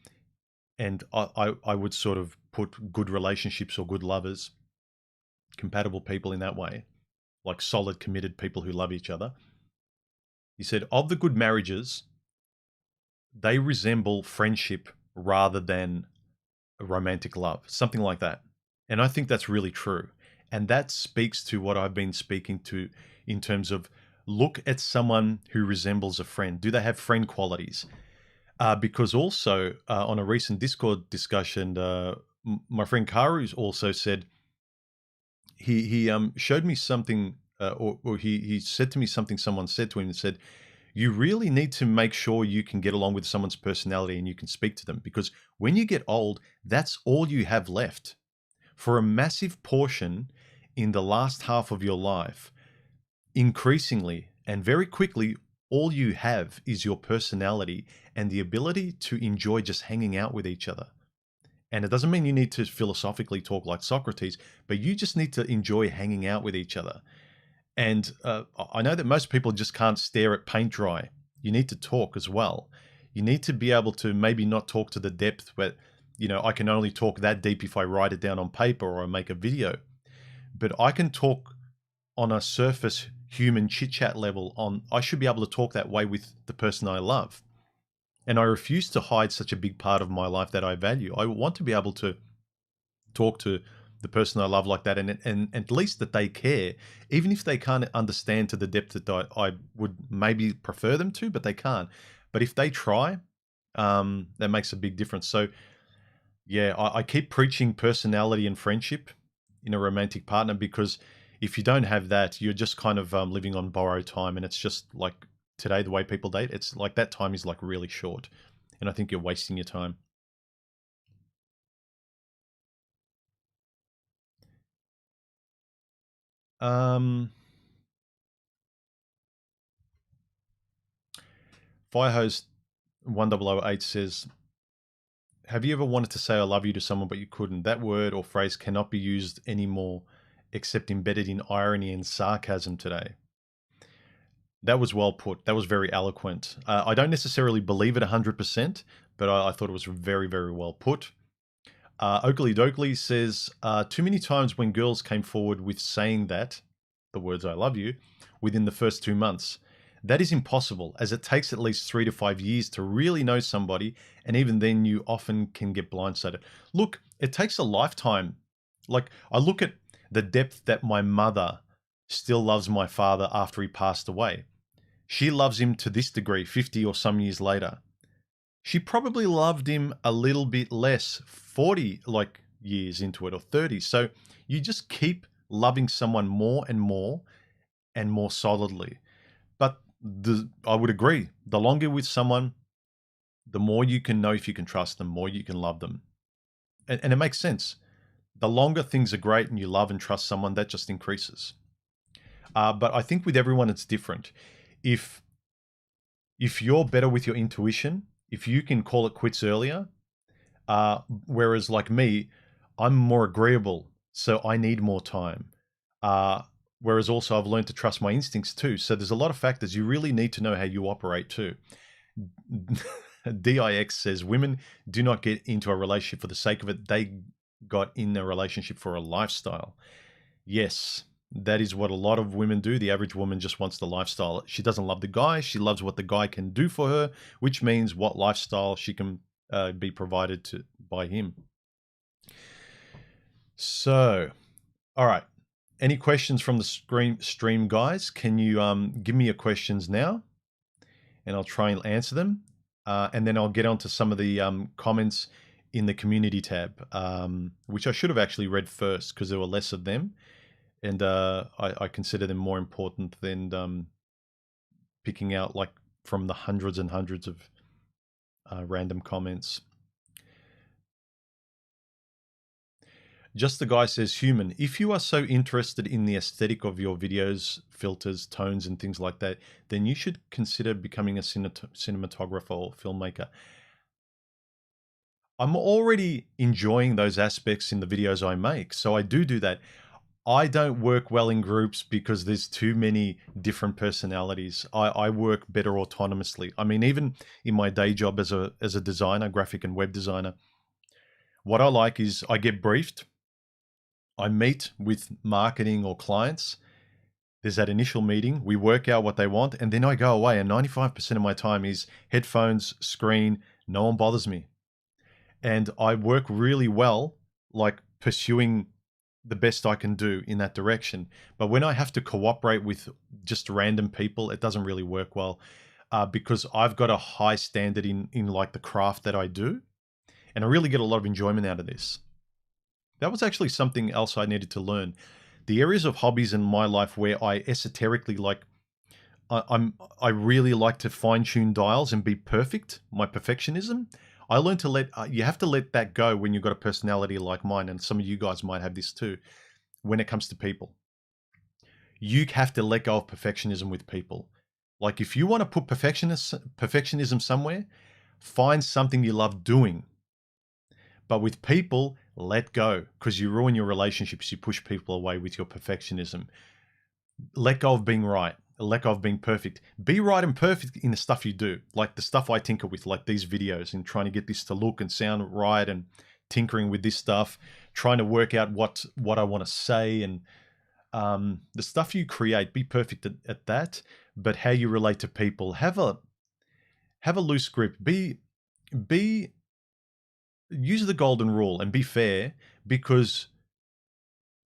and I would sort of put good relationships or good lovers, compatible people in that way, like solid, committed people who love each other. He said, of the good marriages, they resemble friendship rather than a romantic love, something like that. And I think that's really true. And that speaks to what I've been speaking to in terms of look at someone who resembles a friend. Do they have friend qualities? Because also on a recent Discord discussion, my friend Karu's also said he showed me something, or he said to me something someone said to him and said, you really need to make sure you can get along with someone's personality and you can speak to them, because when you get old, that's all you have left. For a massive portion in the last half of your life, increasingly and very quickly, all you have is your personality and the ability to enjoy just hanging out with each other. And it doesn't mean you need to philosophically talk like Socrates, but you just need to enjoy hanging out with each other. And I know that most people just can't stare at paint dry. You need to talk as well. You need to be able to maybe not talk to the depth where, I can only talk that deep if I write it down on paper or I make a video. But I can talk on a surface human chit-chat level. I should be able to talk that way with the person I love. And I refuse to hide such a big part of my life that I value. I want to be able to talk to the person I love like that, and at least that they care, even if they can't understand to the depth that I would maybe prefer them to, but they can't. But if they try, that makes a big difference. So yeah, I keep preaching personality and friendship in a romantic partner, because if you don't have that, you're just kind of living on borrowed time. And it's just like today, the way people date, it's like that time is like really short. And I think you're wasting your time. Firehose 1008 says, have you ever wanted to say I love you to someone but you couldn't? That word or phrase cannot be used anymore except embedded in irony and sarcasm today. That was well put. That was very eloquent. I don't necessarily believe it 100%, but I thought it was very, very well put. Oakley Dokley says, too many times when girls came forward with saying that, the words I love you, within the first 2 months. That is impossible, as it takes at least 3 to 5 years to really know somebody, and even then you often can get blindsided. Look, it takes a lifetime. Like, I look at the depth that my mother still loves my father after he passed away. She loves him to this degree, 50 or some years later. She probably loved him a little bit less 40 years into it, or 30. So you just keep loving someone more and more solidly. But I would agree, the longer with someone, the more you can know if you can trust them, more you can love them. And it makes sense. The longer things are great and you love and trust someone, that just increases. But I think with everyone, it's different. If you're better with your intuition, if you can call it quits earlier, whereas like me, I'm more agreeable, so I need more time. Whereas also I've learned to trust my instincts too. So there's a lot of factors. You really need to know how you operate too. DIX says, women do not get into a relationship for the sake of it. They got in a relationship for a lifestyle. Yes, that is what a lot of women do. The average woman just wants the lifestyle. She doesn't love the guy. She loves what the guy can do for her, which means what lifestyle she can be provided to by him. So, all right. Any questions from the stream guys? Can you give me your questions now? And I'll try and answer them. And then I'll get onto some of the comments in the community tab, which I should have actually read first because there were less of them. And I consider them more important than picking out like from the hundreds and hundreds of random comments. Just the guy says, human, if you are so interested in the aesthetic of your videos, filters, tones, and things like that, then you should consider becoming a cinematographer or filmmaker. I'm already enjoying those aspects in the videos I make, so I do that. I don't work well in groups because there's too many different personalities. I work better autonomously. I mean, even in my day job as a designer, graphic and web designer, what I like is I get briefed. I meet with marketing or clients. There's that initial meeting. We work out what they want, and then I go away. And 95% of my time is headphones, screen. No one bothers me. And I work really well, like pursuing the best I can do in that direction. But when I have to cooperate with just random people, it doesn't really work well, because I've got a high standard in like the craft that I do, and I really get a lot of enjoyment out of this. That was actually something else I needed to learn. The areas of hobbies in my life where I esoterically like, I really like to fine tune dials and be perfect. My perfectionism. I learned to let you have to let that go when you've got a personality like mine, and some of you guys might have this too. When it comes to people, you have to let go of perfectionism with people. Like if you want to put perfectionism somewhere, find something you love doing. But with people, let go, because you ruin your relationships. You push people away with your perfectionism. Let go of being right. Let go of being perfect. Be right and perfect in the stuff you do, like the stuff I tinker with, like these videos, and trying to get this to look and sound right, and tinkering with this stuff, trying to work out what I want to say, and the stuff you create. Be perfect at that. But how you relate to people, have a loose grip. Be use the golden rule and be fair, because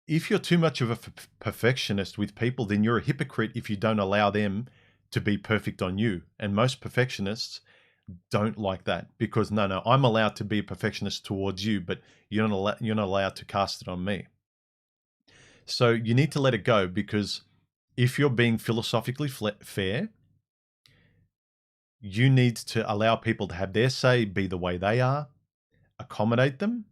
if you're too much of a perfectionist with people, then you're a hypocrite if you don't allow them to be perfect on you. And most perfectionists don't like that, because no, I'm allowed to be a perfectionist towards you, but you're not allowed to cast it on me. So you need to let it go, because if you're being philosophically fair, you need to allow people to have their say, be the way they are, accommodate them,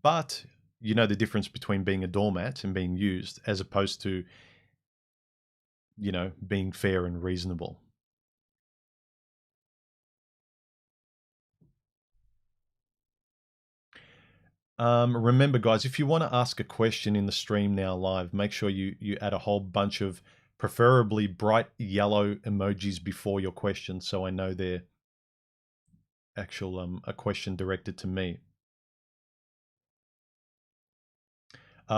but you know the difference between being a doormat and being used, as opposed to, being fair and reasonable. Remember, guys, if you want to ask a question in the stream now live, make sure you add a whole bunch of preferably bright yellow emojis before your question, so I know they're actual a question directed to me.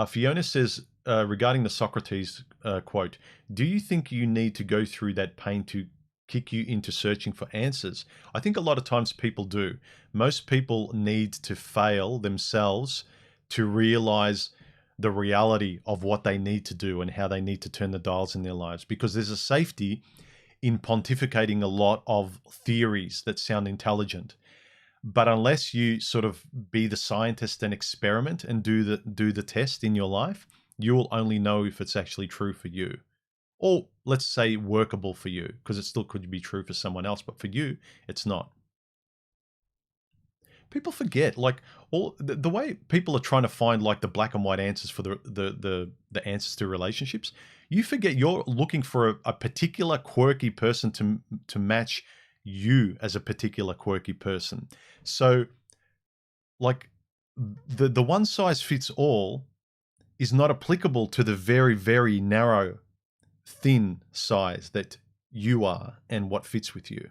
Fiona says, regarding the Socrates quote, do you think you need to go through that pain to kick you into searching for answers? I think a lot of times people do. Most people need to fail themselves to realize the reality of what they need to do and how they need to turn the dials in their lives, because there's a safety in pontificating a lot of theories that sound intelligent. But unless you sort of be the scientist and experiment and do the test in your life, you will only know if it's actually true for you, or let's say workable for you, because it still could be true for someone else, but for you, it's not. People forget, like, all the way people are trying to find like the black and white answers for the answers to relationships. You forget you're looking for a particular quirky person to match you as a particular quirky person. So, like, the one size fits all is not applicable to the very, very narrow, thin size that you are and what fits with you.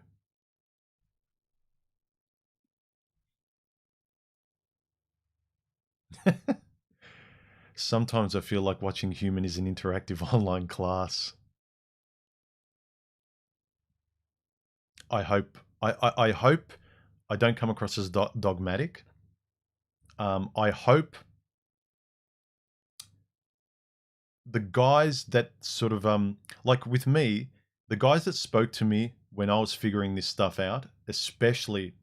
Sometimes I feel like watching Human is an interactive online class. I hope I don't come across as dogmatic. I hope the guys that sort of like with me, the guys that spoke to me when I was figuring this stuff out, especially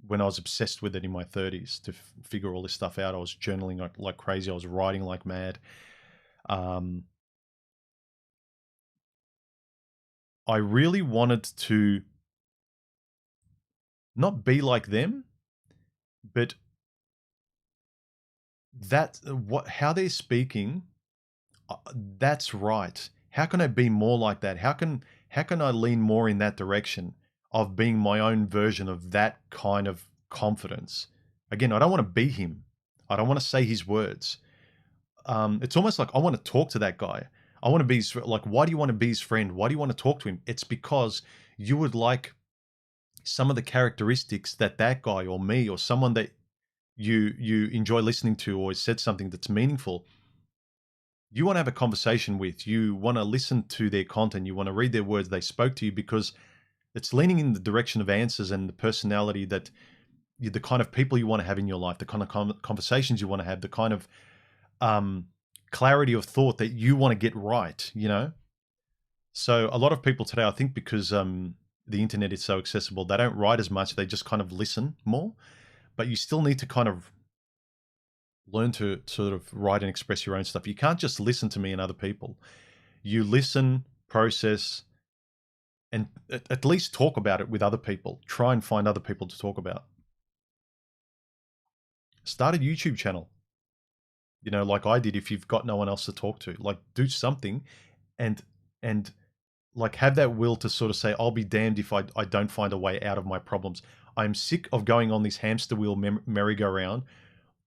when I was obsessed with it in my 30s to figure all this stuff out. I was journaling like crazy. I was writing like mad. I really wanted to not be like them, but how they're speaking, that's right. How can I be more like that? How can I lean more in that direction of being my own version of that kind of confidence? Again, I don't want to be him. I don't want to say his words. It's almost like I want to talk to that guy. I want to be like, why do you want to be his friend? Why do you want to talk to him? It's because you would like some of the characteristics that guy or me or someone that you enjoy listening to or said something that's meaningful. You want to have a conversation with. You want to listen to their content. You want to read their words. They spoke to you because it's leaning in the direction of answers and the personality that the kind of people you want to have in your life, the kind of conversations you want to have, the kind of clarity of thought that you want to get right, you know? So a lot of people today, I think because the internet is so accessible, they don't write as much, they just kind of listen more. But you still need to kind of learn to sort of write and express your own stuff. You can't just listen to me and other people. You listen, process, and at least talk about it with other people. Try and find other people to talk about. Start a YouTube channel, you know, like I did. If you've got no one else to talk to, like do something and like have that will to sort of say, I'll be damned if I don't find a way out of my problems. I'm sick of going on this hamster wheel merry-go-round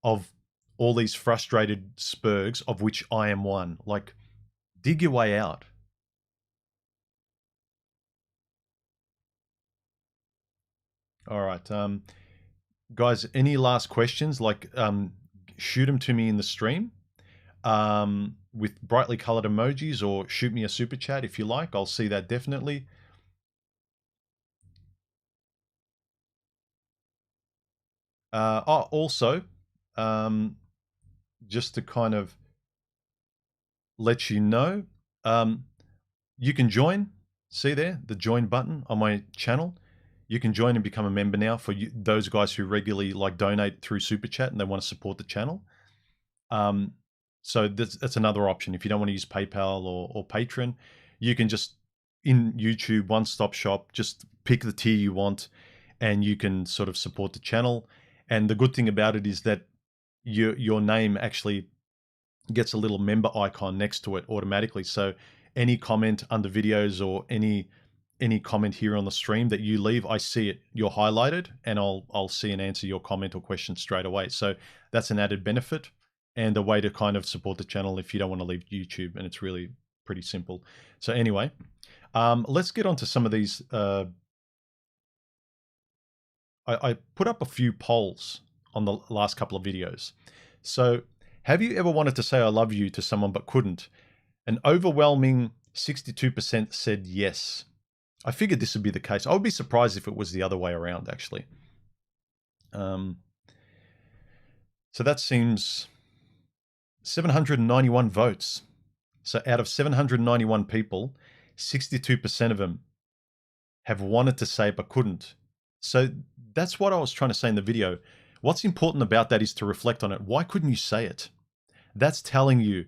of all these frustrated spurgs, of which I am one. Like, dig your way out. All right. Guys, any last questions? Like, shoot them to me in the stream with brightly colored emojis, or shoot me a super chat if you like. I'll see that definitely. Also, just to kind of let you know, you can join. See there, the join button on my channel. You can join and become a member now for you, those guys who regularly like donate through Super Chat and they want to support the channel. So that's another option. If you don't want to use PayPal or Patreon, you can just, in YouTube, one-stop shop, just pick the tier you want and you can sort of support the channel. And the good thing about it is that your name actually gets a little member icon next to it automatically. So any comment under videos or any comment here on the stream that you leave, I see it, you're highlighted, and I'll see and answer your comment or question straight away. So that's an added benefit and a way to kind of support the channel if you don't want to leave YouTube, and it's really pretty simple. So anyway, let's get on to some of these. I put up a few polls on the last couple of videos. So have you ever wanted to say I love you to someone but couldn't? An overwhelming 62% said yes. I figured this would be the case. I would be surprised if it was the other way around, actually. So that seems 791 votes. So out of 791 people, 62% of them have wanted to say but couldn't. So that's what I was trying to say in the video. What's important about that is to reflect on it. Why couldn't you say it? That's telling you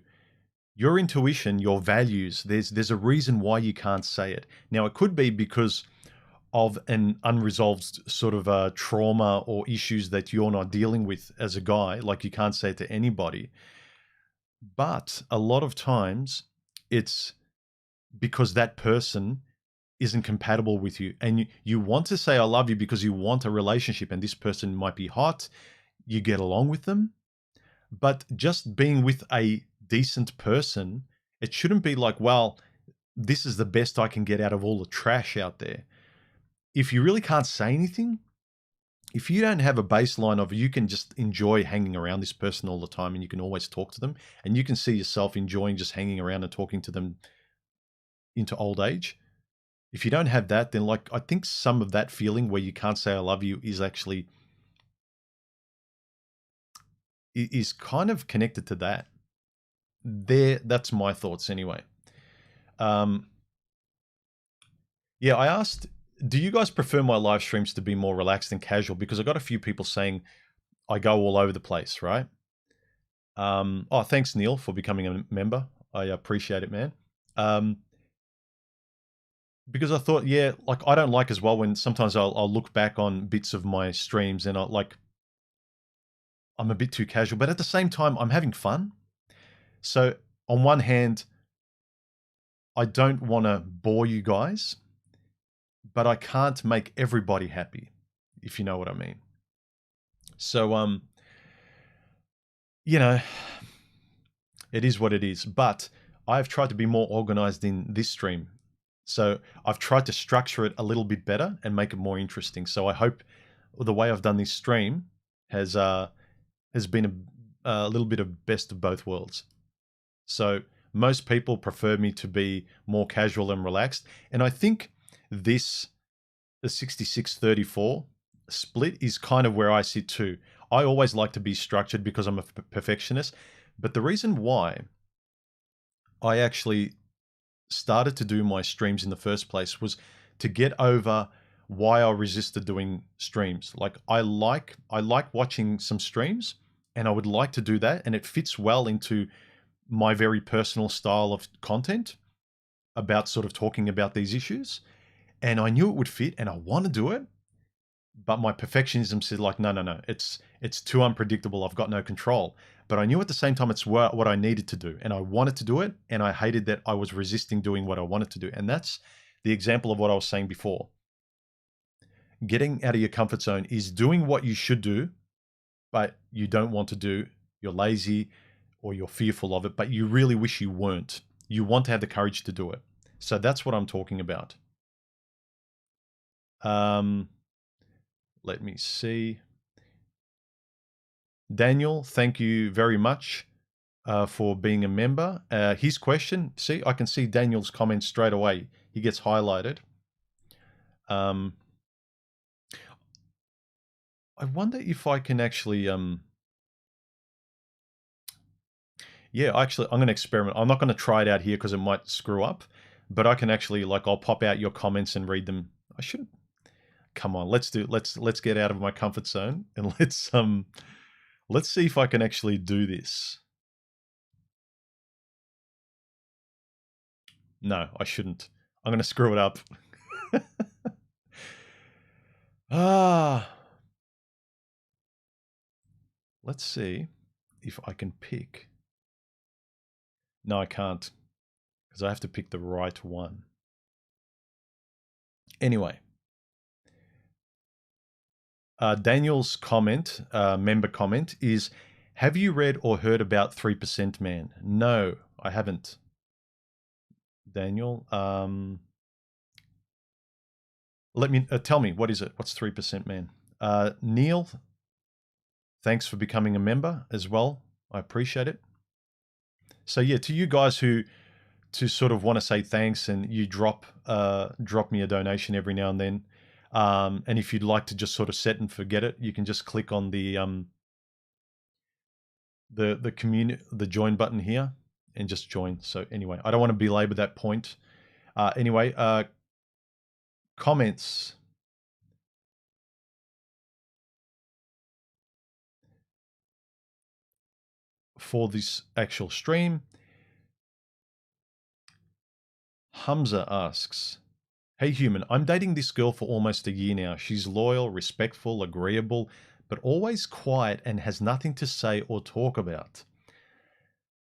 your intuition, your values, there's a reason why you can't say it. Now, it could be because of an unresolved sort of trauma or issues that you're not dealing with as a guy, like you can't say it to anybody. But a lot of times it's because that person isn't compatible with you, and you want to say I love you because you want a relationship, and this person might be hot, you get along with them, but just being with a decent person, it shouldn't be like, well, this is the best I can get out of all the trash out there. If you really can't say anything, if you don't have a baseline of you can just enjoy hanging around this person all the time and you can always talk to them and you can see yourself enjoying just hanging around and talking to them into old age, if you don't have that, then like I think some of that feeling where you can't say I love you is actually is kind of connected to that. That's my thoughts anyway. Yeah, I asked, do you guys prefer my live streams to be more relaxed and casual? Because I got a few people saying I go all over the place, right? Oh, thanks, Neil, for becoming a member. I appreciate it, man. Because I thought, yeah, like I don't like as well when sometimes I'll look back on bits of my streams and I'm a bit too casual, but at the same time, I'm having fun. So on one hand, I don't want to bore you guys, but I can't make everybody happy, if you know what I mean. So, you know, it is what it is, but I've tried to be more organized in this stream. So I've tried to structure it a little bit better and make it more interesting. So I hope the way I've done this stream has been a little bit of best of both worlds. So most people prefer me to be more casual and relaxed. And I think the 66-34 split is kind of where I sit too. I always like to be structured because I'm a perfectionist. But the reason why I actually started to do my streams in the first place was to get over why I resisted doing streams. Like I like watching some streams, and I would like to do that, and it fits well into my very personal style of content about sort of talking about these issues. And I knew it would fit, and I want to do it, but my perfectionism said like, no, it's too unpredictable. I've got no control. But I knew at the same time it's what I needed to do, and I wanted to do it, and I hated that I was resisting doing what I wanted to do. And that's the example of what I was saying before. Getting out of your comfort zone is doing what you should do, but you don't want to do. You're lazy or you're fearful of it, but you really wish you weren't. You want to have the courage to do it. So that's what I'm talking about. Let me see. Daniel, thank you very much for being a member. His question, see, I can see Daniel's comment straight away. He gets highlighted. I wonder if I can actually, yeah, actually, I'm going to experiment. I'm not going to try it out here because it might screw up, but I can actually, like, I'll pop out your comments and read them. I shouldn't. Come on, let's get out of my comfort zone and let's see if I can actually do this. No, I shouldn't. I'm going to screw it up. Let's see if I can pick. No, I can't, because I have to pick the right one. Anyway, Daniel's comment, member comment, is, have you read or heard about 3% Man? No, I haven't. Daniel, let me tell me, what is it? What's 3% Man? Neil, thanks for becoming a member as well. I appreciate it. So yeah, to you guys who sort of want to say thanks, and you drop me a donation every now and then, and if you'd like to just sort of set and forget it, you can just click on the join button here and just join. So anyway, I don't want to belabor that point. Anyway, comments. For this actual stream, Hamza asks, hey human, I'm dating this girl for almost a year now. She's loyal, respectful, agreeable, but always quiet and has nothing to say or talk about.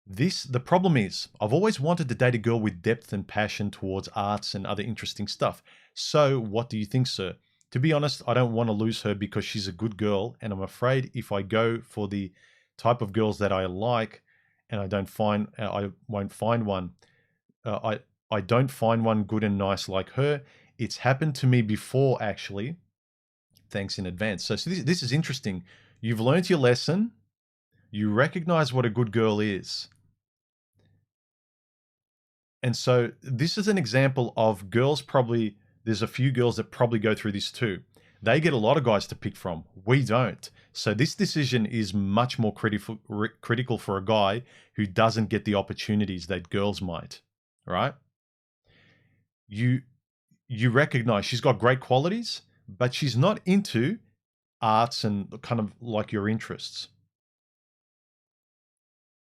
The problem is, I've always wanted to date a girl with depth and passion towards arts and other interesting stuff. So what do you think, sir? To be honest, I don't want to lose her because she's a good girl, and I'm afraid if I go for the type of girls that I like, and I won't find one. I don't find one good and nice like her. It's happened to me before, actually. Thanks in advance. So this is interesting. You've learned your lesson. You recognize what a good girl is. And so this is an example of girls probably, there's a few girls that probably go through this too. They get a lot of guys to pick from. We don't. So this decision is much more critical for a guy who doesn't get the opportunities that girls might, right? You recognize she's got great qualities, but she's not into arts and kind of like your interests.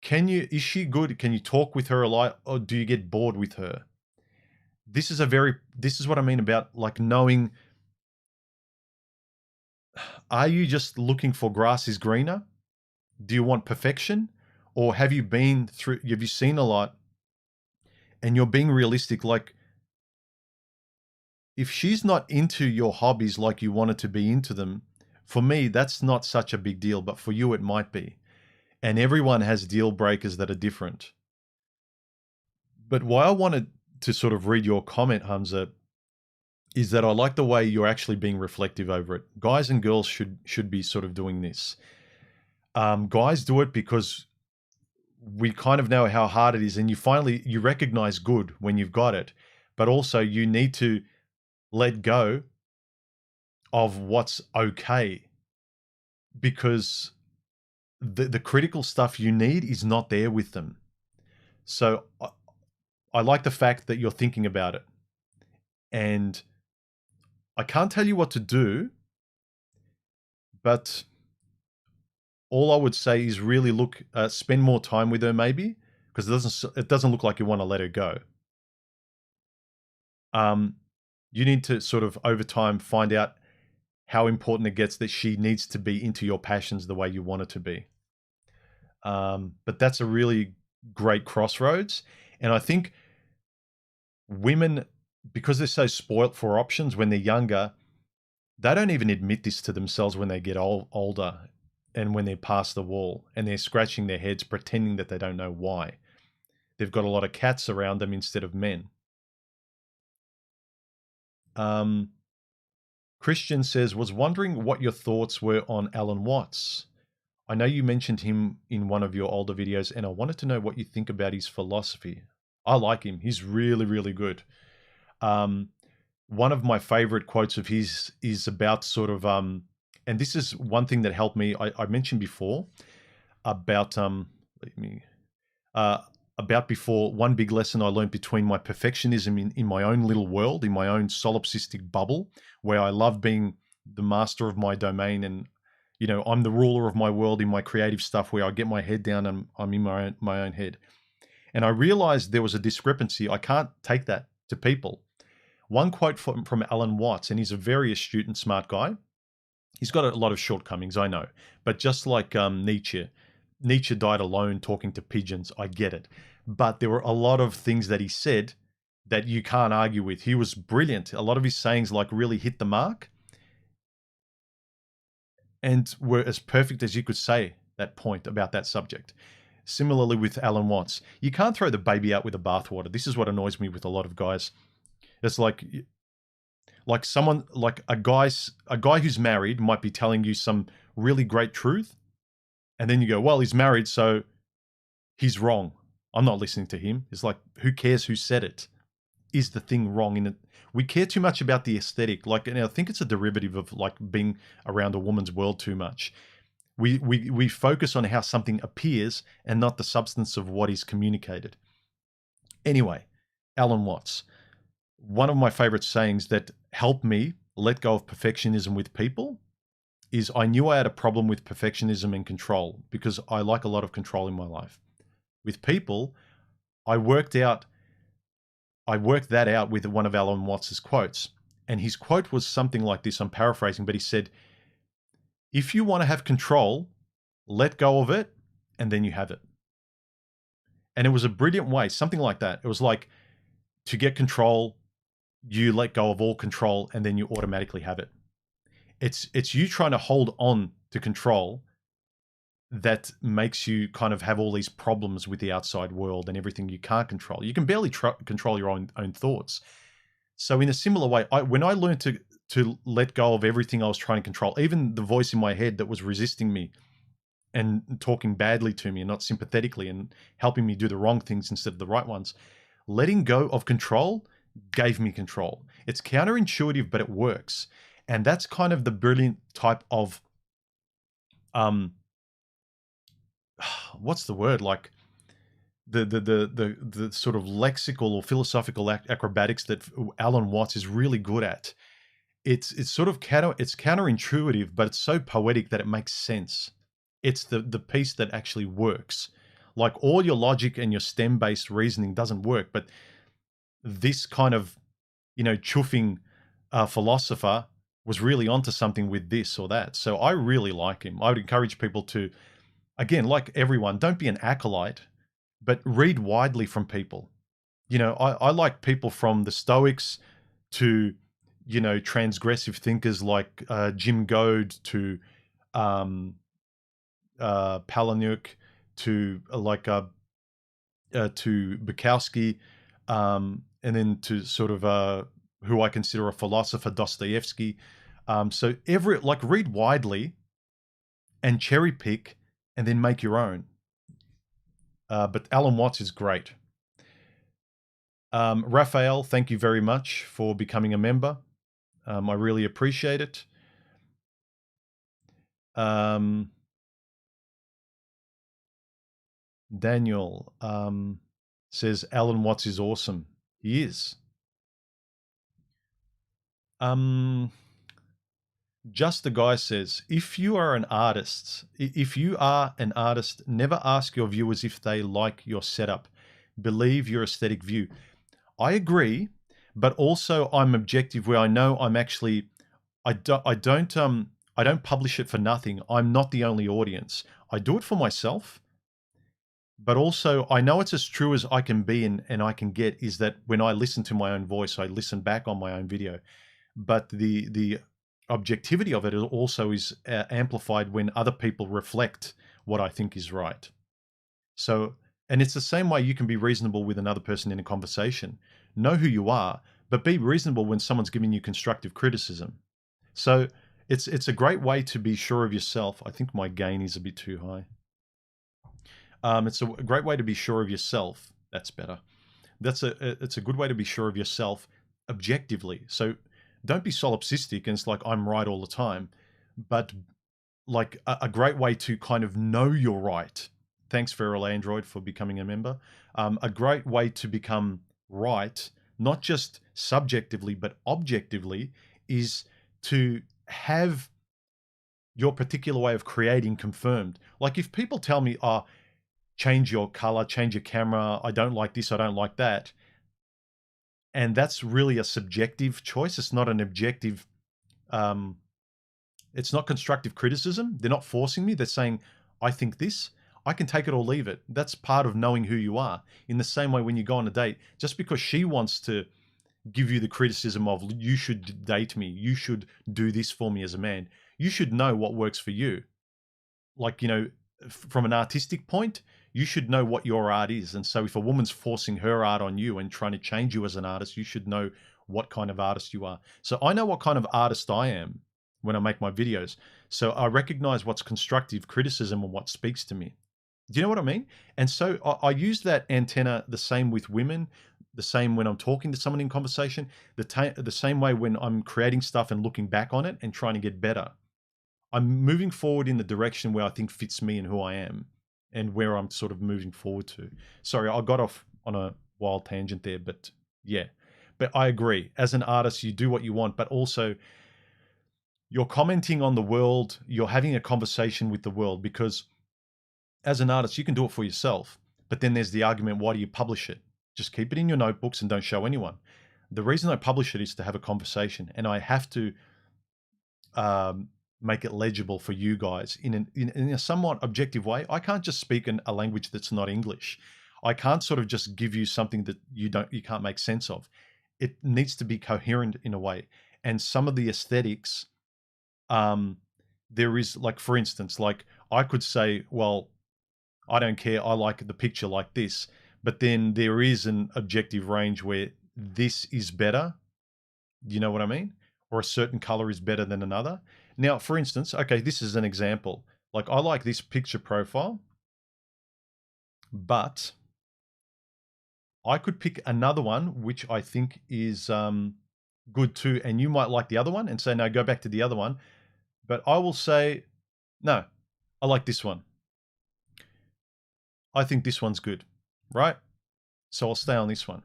Is she good? Can you talk with her a lot, or do you get bored with her? This is what I mean about like knowing, are you just looking for grass is greener? Do you want perfection? Or have you seen a lot and you're being realistic? Like, if she's not into your hobbies like you wanted to be into them, for me, that's not such a big deal, but for you, it might be. And everyone has deal breakers that are different. But why I wanted to sort of read your comment, Hamza, is that I like the way you're actually being reflective over it. Guys and girls should be sort of doing this. Guys do it because we kind of know how hard it is, and you recognize good when you've got it, but also you need to let go of what's okay, because the critical stuff you need is not there with them. So I like the fact that you're thinking about it. And I can't tell you what to do, but all I would say is really spend more time with her maybe, because it doesn't look like you want to let her go. You need to sort of over time find out how important it gets that she needs to be into your passions the way you want it to be. But that's a really great crossroads. And I think women, because they're so spoilt for options when they're younger, they don't even admit this to themselves when they get older and when they're past the wall and they're scratching their heads pretending that they don't know why. They've got a lot of cats around them instead of men. Christian says, was wondering what your thoughts were on Alan Watts. I know you mentioned him in one of your older videos, and I wanted to know what you think about his philosophy. I like him. He's really, really good. One of my favorite quotes of his is about sort of, and this is one thing that helped me. I mentioned before about, about before, one big lesson I learned between my perfectionism in my own little world, in my own solipsistic bubble, where I love being the master of my domain and, you know, I'm the ruler of my world in my creative stuff where I get my head down and I'm in my own head. And I realized there was a discrepancy. I can't take that to people. One quote from Alan Watts, and he's a very astute and smart guy. He's got a lot of shortcomings, I know. But just like Nietzsche died alone talking to pigeons. I get it. But there were a lot of things that he said that you can't argue with. He was brilliant. A lot of his sayings like really hit the mark and were as perfect as you could say that point about that subject. Similarly with Alan Watts, you can't throw the baby out with the bathwater. This is what annoys me with a lot of guys. It's like someone, like a guy who's married might be telling you some really great truth, and then you go, well, he's married, so he's wrong. I'm not listening to him. It's like, who cares who said it? Is the thing wrong in it? We care too much about the aesthetic. Like, and I think it's a derivative of like being around a woman's world too much. We focus on how something appears and not the substance of what is communicated. Anyway, Alan Watts. One of my favorite sayings that helped me let go of perfectionism with people is I knew I had a problem with perfectionism and control because I like a lot of control in my life. With people, I worked that out with one of Alan Watts's quotes. And his quote was something like this. I'm paraphrasing, but he said, if you want to have control, let go of it, and then you have it. And it was a brilliant way, something like that. It was like, to get control, you let go of all control, and then you automatically have it. It's you trying to hold on to control that makes you kind of have all these problems with the outside world and everything you can't control. You can barely control your own thoughts. So in a similar way, when I learned to let go of everything I was trying to control, even the voice in my head that was resisting me and talking badly to me and not sympathetically and helping me do the wrong things instead of the right ones, letting go of control gave me control. It's counterintuitive, but it works. And that's kind of the brilliant type of what's the word, like the sort of lexical or philosophical acrobatics that Alan Watts is really good at. It's sort of counterintuitive, but it's so poetic that it makes sense. It's the piece that actually works. Like all your logic and your STEM-based reasoning doesn't work, but this kind of, you know, chuffing philosopher was really onto something with this or that. So I really like him. I would encourage people to, again, like everyone, don't be an acolyte, but read widely from people. You know, I like people from the Stoics to, you know, transgressive thinkers like Jim Goad to Palahniuk to to Bukowski, and then to sort of who I consider a philosopher, Dostoevsky. So read widely and cherry pick and then make your own. But Alan Watts is great. Raphael, thank you very much for becoming a member. I really appreciate it. Daniel, Says Alan Watts is awesome. He is. Just the guy says, if you are an artist, never ask your viewers if they like your setup. Believe your aesthetic view. I agree, but also I'm objective where I know I'm actually, I don't publish it for nothing. I'm not the only audience. I do it for myself, but also I know it's as true as I can be and I can get is that when I listen to my own voice, I listen back on my own video. But the objectivity of it also is amplified when other people reflect what I think is right. So, and it's the same way you can be reasonable with another person in a conversation. Know who you are, but be reasonable when someone's giving you constructive criticism. So it's a great way to be sure of yourself. I think my gain is a bit too high. It's a great way to be sure of yourself. That's better. It's a good way to be sure of yourself objectively. So don't be solipsistic and it's like I'm right all the time, but like a great way to kind of know you're right. Thanks, Feral Android, for becoming a member. A great way to become right, not just subjectively, but objectively, is to have your particular way of creating confirmed. Like if people tell me, oh, change your color, change your camera, I don't like this, I don't like that. And that's really a subjective choice. It's not an objective, it's not constructive criticism. They're not forcing me. They're saying, I think this, I can take it or leave it. That's part of knowing who you are. In the same way, when you go on a date, just because she wants to give you the criticism of, you should date me, you should do this for me as a man, you should know what works for you. Like, you know, from an artistic point, you should know what your art is. And so if a woman's forcing her art on you and trying to change you as an artist, you should know what kind of artist you are. So I know what kind of artist I am when I make my videos. So I recognize what's constructive criticism and what speaks to me. Do you know what I mean? And so I use that antenna the same with women, the same when I'm talking to someone in conversation, the same way when I'm creating stuff and looking back on it and trying to get better. I'm moving forward in the direction where I think fits me and who I am and where I'm sort of moving forward to. Sorry, I got off on a wild tangent there, but yeah. But I agree. As an artist, you do what you want, but also you're commenting on the world, you're having a conversation with the world, because as an artist, you can do it for yourself. But then there's the argument, why do you publish it? Just keep it in your notebooks and don't show anyone. The reason I publish it is to have a conversation, and I have to make it legible for you guys in a somewhat objective way. I can't just speak in a language that's not English. I can't sort of just give you something that you can't make sense of. It needs to be coherent in a way. And some of the aesthetics, there is, like, for instance, like I could say, well, I don't care, I like the picture like this, but then there is an objective range where this is better. You know what I mean? Or a certain color is better than another. Now, for instance, okay, this is an example. Like I like this picture profile, but I could pick another one, which I think is good too. And you might like the other one and say, no, go back to the other one. But I will say, no, I like this one. I think this one's good, right? So I'll stay on this one.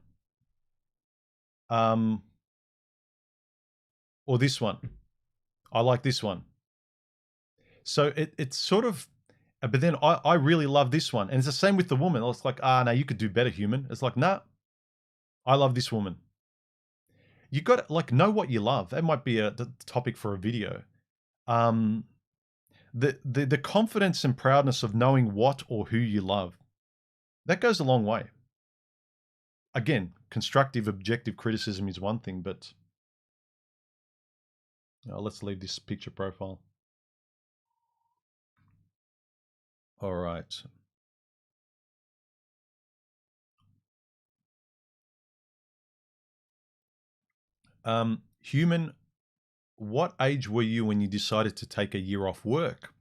Or this one. I like this one. So it's sort of, but then I really love this one. And it's the same with the woman. It's like, no, you could do better, human. It's like, nah, I love this woman. You got to, like, know what you love. That might be the topic for a video. The confidence and proudness of knowing what or who you love, that goes a long way. Again, constructive, objective criticism is one thing, but let's leave this picture profile. All right. Human, what age were you when you decided to take a year off work?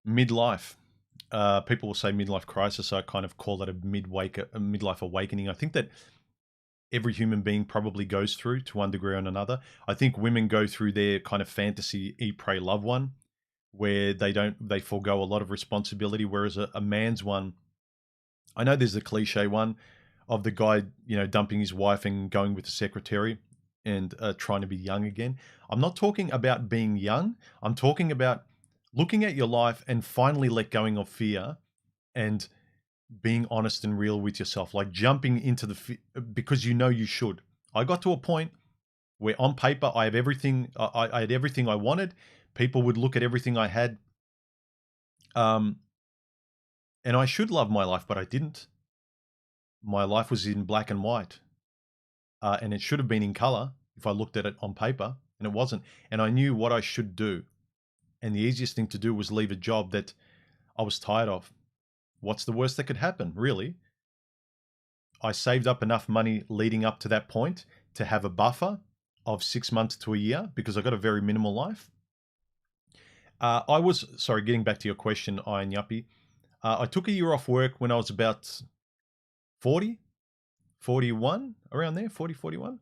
Midlife. People will say midlife crisis. So I kind of call that a midlife awakening. I think that every human being probably goes through to one degree or another. I think women go through their kind of fantasy eat, pray, love one, where they forego a lot of responsibility, whereas a man's one, I know there's a cliche one of the guy, dumping his wife and going with the secretary and trying to be young again. I'm not talking about being young. I'm talking about looking at your life and finally let going of fear and being honest and real with yourself, like jumping into the because you should. I got to a point where on paper I have everything. I had everything I wanted. People would look at everything I had, and I should love my life, but I didn't. My life was in black and white, and it should have been in color if I looked at it on paper, and it wasn't. And I knew what I should do, and the easiest thing to do was leave a job that I was tired of. What's the worst that could happen, really? I saved up enough money leading up to that point to have a buffer of 6 months to a year because I got a very minimal life. Getting back to your question, Iron Yuppie. I took a year off work when I was about 40, 41, around there, 40, 41,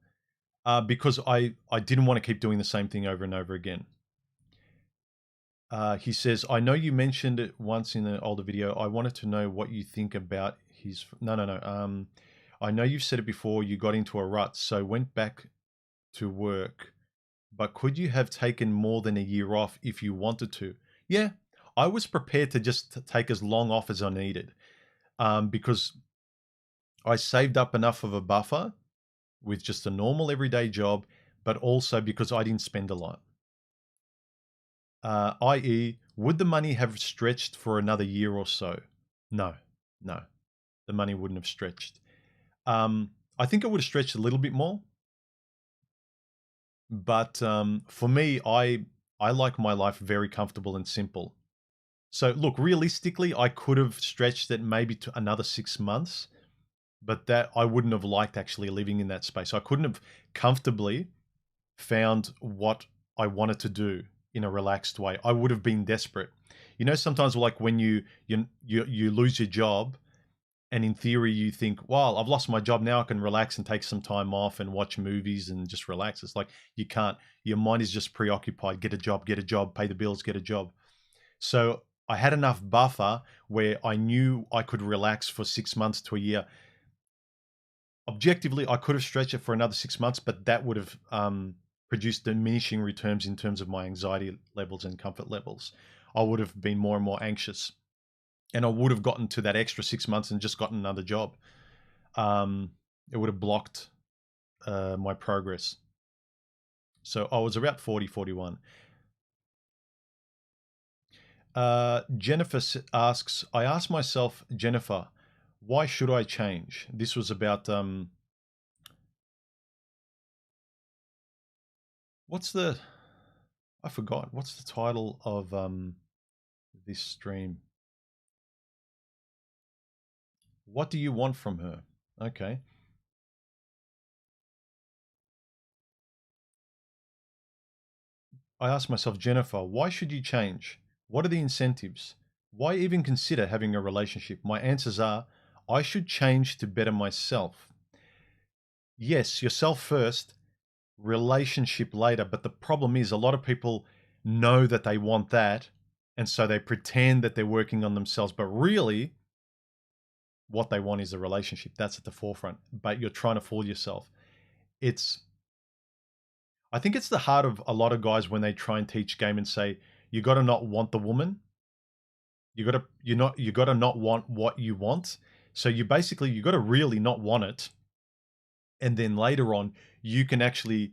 because I didn't want to keep doing the same thing over and over again. He says, I know you mentioned it once in an older video. I wanted to know what you think about his... No. I know you've said it before, you got into a rut, so went back to work. But could you have taken more than a year off if you wanted to? Yeah, I was prepared to just take as long off as I needed, because I saved up enough of a buffer with just a normal everyday job, but also because I didn't spend a lot. I.e., would the money have stretched for another year or so? No, the money wouldn't have stretched. I think it would have stretched a little bit more, but for me, I like my life very comfortable and simple. So look, realistically, I could have stretched it maybe to another 6 months, but that I wouldn't have liked actually living in that space. I couldn't have comfortably found what I wanted to do in a relaxed way. I would have been desperate. Sometimes like when you lose your job, and in theory you think, well, I've lost my job, now I can relax and take some time off and watch movies and just relax. It's like you can't. Your mind is just preoccupied. Get a job, pay the bills, get a job. So I had enough buffer where I knew I could relax for 6 months to a year. Objectively, I could have stretched it for another 6 months, but that would have produced diminishing returns in terms of my anxiety levels and comfort levels. I would have been more and more anxious, and I would have gotten to that extra 6 months and just gotten another job. It would have blocked my progress. So I was about 40, 41. Jennifer asks, I asked myself, Jennifer, why should I change? This was about, I forgot, what's the title of this stream? What do you want from her? Okay. I asked myself, Jennifer, why should you change? What are the incentives? Why even consider having a relationship? My answers are, I should change to better myself. Yes, yourself first, relationship later. But the problem is a lot of people know that they want that, and so they pretend that they're working on themselves. But really, what they want is a relationship. That's at the forefront. But you're trying to fool yourself. I think it's the heart of a lot of guys when they try and teach game and say, you got to not want the woman. You got to not want what you want. So you got to really not want it. And then later on, you can actually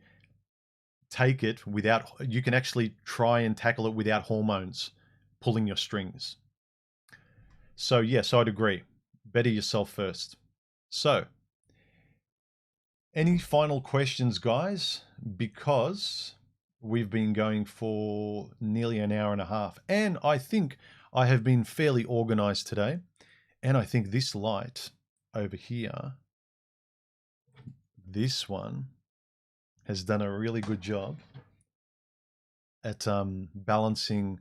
you can actually try and tackle it without hormones pulling your strings. So yes, I'd agree. Better yourself first. So, any final questions, guys? Because we've been going for nearly an hour and a half. And I think I have been fairly organized today. And I think this light over here, this one, has done a really good job at balancing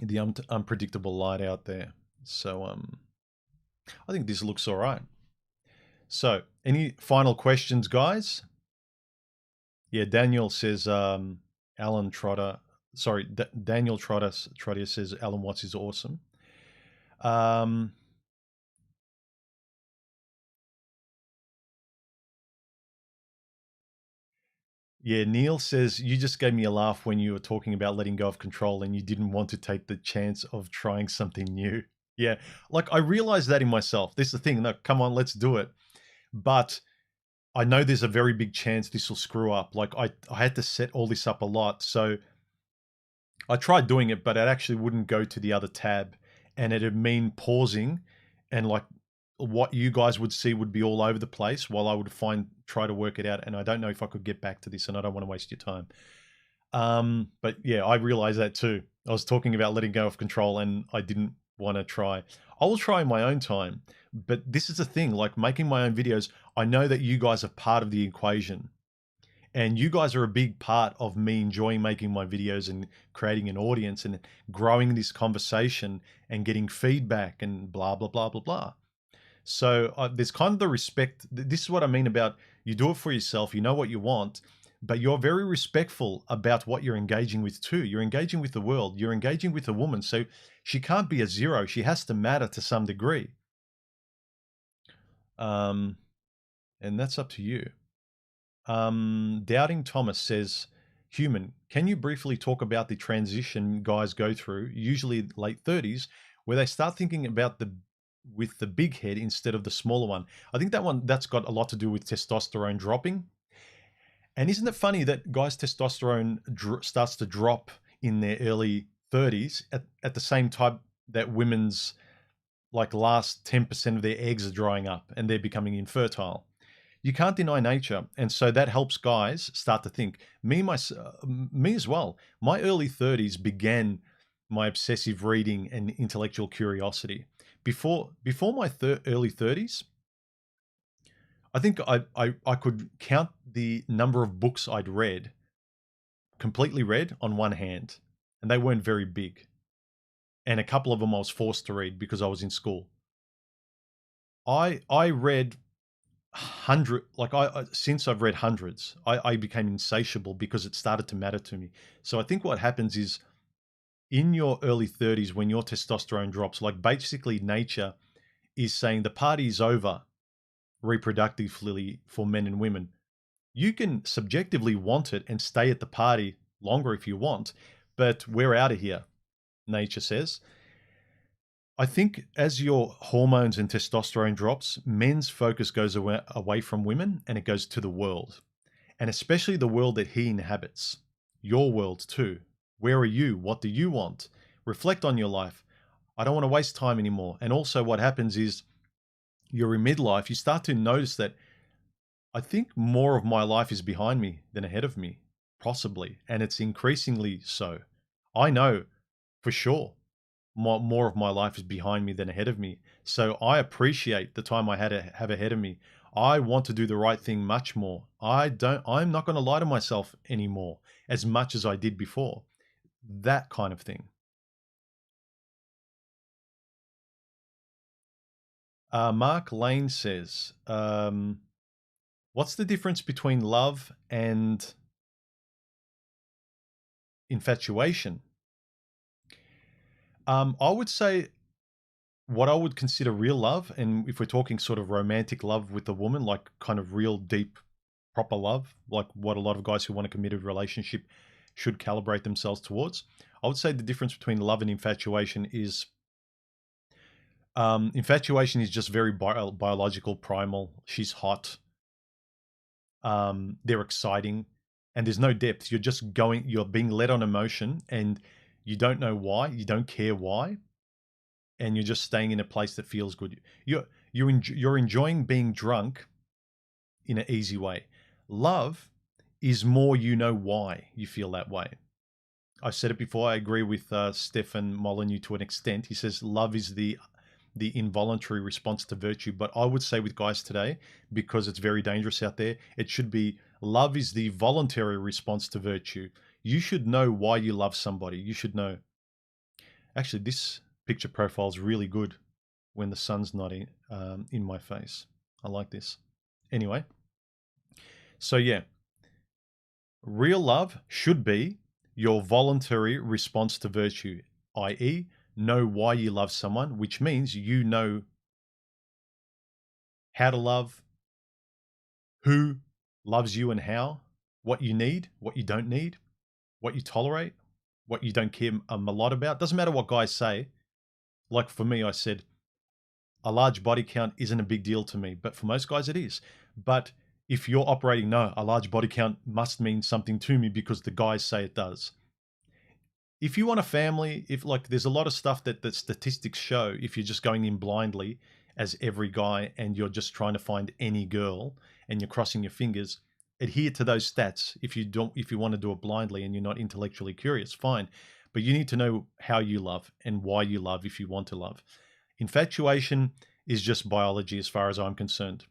the unpredictable light out there. So I think this looks all right. So any final questions, guys? Yeah, Daniel says Alan Trotter. Sorry, Daniel Trotter says Alan Watts is awesome. Yeah, Neil says, you just gave me a laugh when you were talking about letting go of control and you didn't want to take the chance of trying something new. Yeah, like I realized that in myself. This is the thing. No, come on, let's do it. But I know there's a very big chance this will screw up. Like I had to set all this up a lot. So I tried doing it, but it actually wouldn't go to the other tab. And it'd mean pausing and like what you guys would see would be all over the place while I would try to work it out. And I don't know if I could get back to this, and I don't want to waste your time. But yeah, I realized that too. I was talking about letting go of control and I didn't want to try. I will try in my own time, but this is the thing, like making my own videos, I know that you guys are part of the equation. And you guys are a big part of me enjoying making my videos and creating an audience and growing this conversation and getting feedback and blah, blah, blah, blah, blah. So there's kind of the respect. This is what I mean about you do it for yourself. You know what you want, but you're very respectful about what you're engaging with too. You're engaging with the world. You're engaging with a woman. So she can't be a zero. She has to matter to some degree. And that's up to you. Doubting Thomas says, human, can you briefly talk about the transition guys go through, usually late 30s, where they start thinking about with the big head instead of the smaller one? I think that's got a lot to do with testosterone dropping. And isn't it funny that guys' testosterone starts to drop in their early 30s at the same time that women's like last 10% of their eggs are drying up and they're becoming infertile? You can't deny nature. And so that helps guys start to think. Me as well. My early 30s began my obsessive reading and intellectual curiosity. Before my early 30s, I think I could count the number of books I'd read, completely read, on one hand. And they weren't very big. And a couple of them I was forced to read because I was in school. I read since I've read hundreds, I became insatiable because it started to matter to me. So I think what happens is in your early 30s, when your testosterone drops, like basically nature is saying the party's over reproductively for men and women. You can subjectively want it and stay at the party longer if you want, but we're out of here, nature says. I think as your hormones and testosterone drops, men's focus goes away from women and it goes to the world, and especially the world that he inhabits. Your world too. Where are you? What do you want? Reflect on your life. I don't want to waste time anymore. And also what happens is you're in midlife, you start to notice that I think more of my life is behind me than ahead of me, possibly. And it's increasingly so. I know for sure more of my life is behind me than ahead of me. So I appreciate the time I have ahead of me. I want to do the right thing much more. I'm not going to lie to myself anymore as much as I did before. That kind of thing. Mark Lane says, what's the difference between love and infatuation? I would say what I would consider real love, and if we're talking sort of romantic love with a woman, like kind of real deep, proper love, like what a lot of guys who want a committed relationship should calibrate themselves towards. I would say the difference between love and infatuation is infatuation is just very biological, primal. She's hot. They're exciting, and there's no depth. You're being led on emotion, and you don't know why. You don't care why. And you're just staying in a place that feels good. You're enjoying being drunk in an easy way. Love is more you know why you feel that way. I've said it before. I agree with Stefan Molyneux to an extent. He says love is the involuntary response to virtue. But I would say with guys today, because it's very dangerous out there, it should be love is the voluntary response to virtue. You should know why you love somebody. You should know. Actually, this picture profile is really good when the sun's not in my face. I like this. Anyway, so yeah, real love should be your voluntary response to virtue, i.e., know why you love someone, which means you know how to love, who loves you and how, what you need, what you don't need, what you tolerate, what you don't care a lot about. Doesn't matter what guys say. Like for me, I said, a large body count isn't a big deal to me, but for most guys it is. But if you're operating, no, a large body count must mean something to me because the guys say it does. If you want a family, if like there's a lot of stuff that the statistics show, if you're just going in blindly as every guy and you're just trying to find any girl and you're crossing your fingers, adhere to those stats. If you want to do it blindly and you're not intellectually curious, fine. But you need to know how you love and why you love if you want to love. Infatuation is just biology as far as I'm concerned.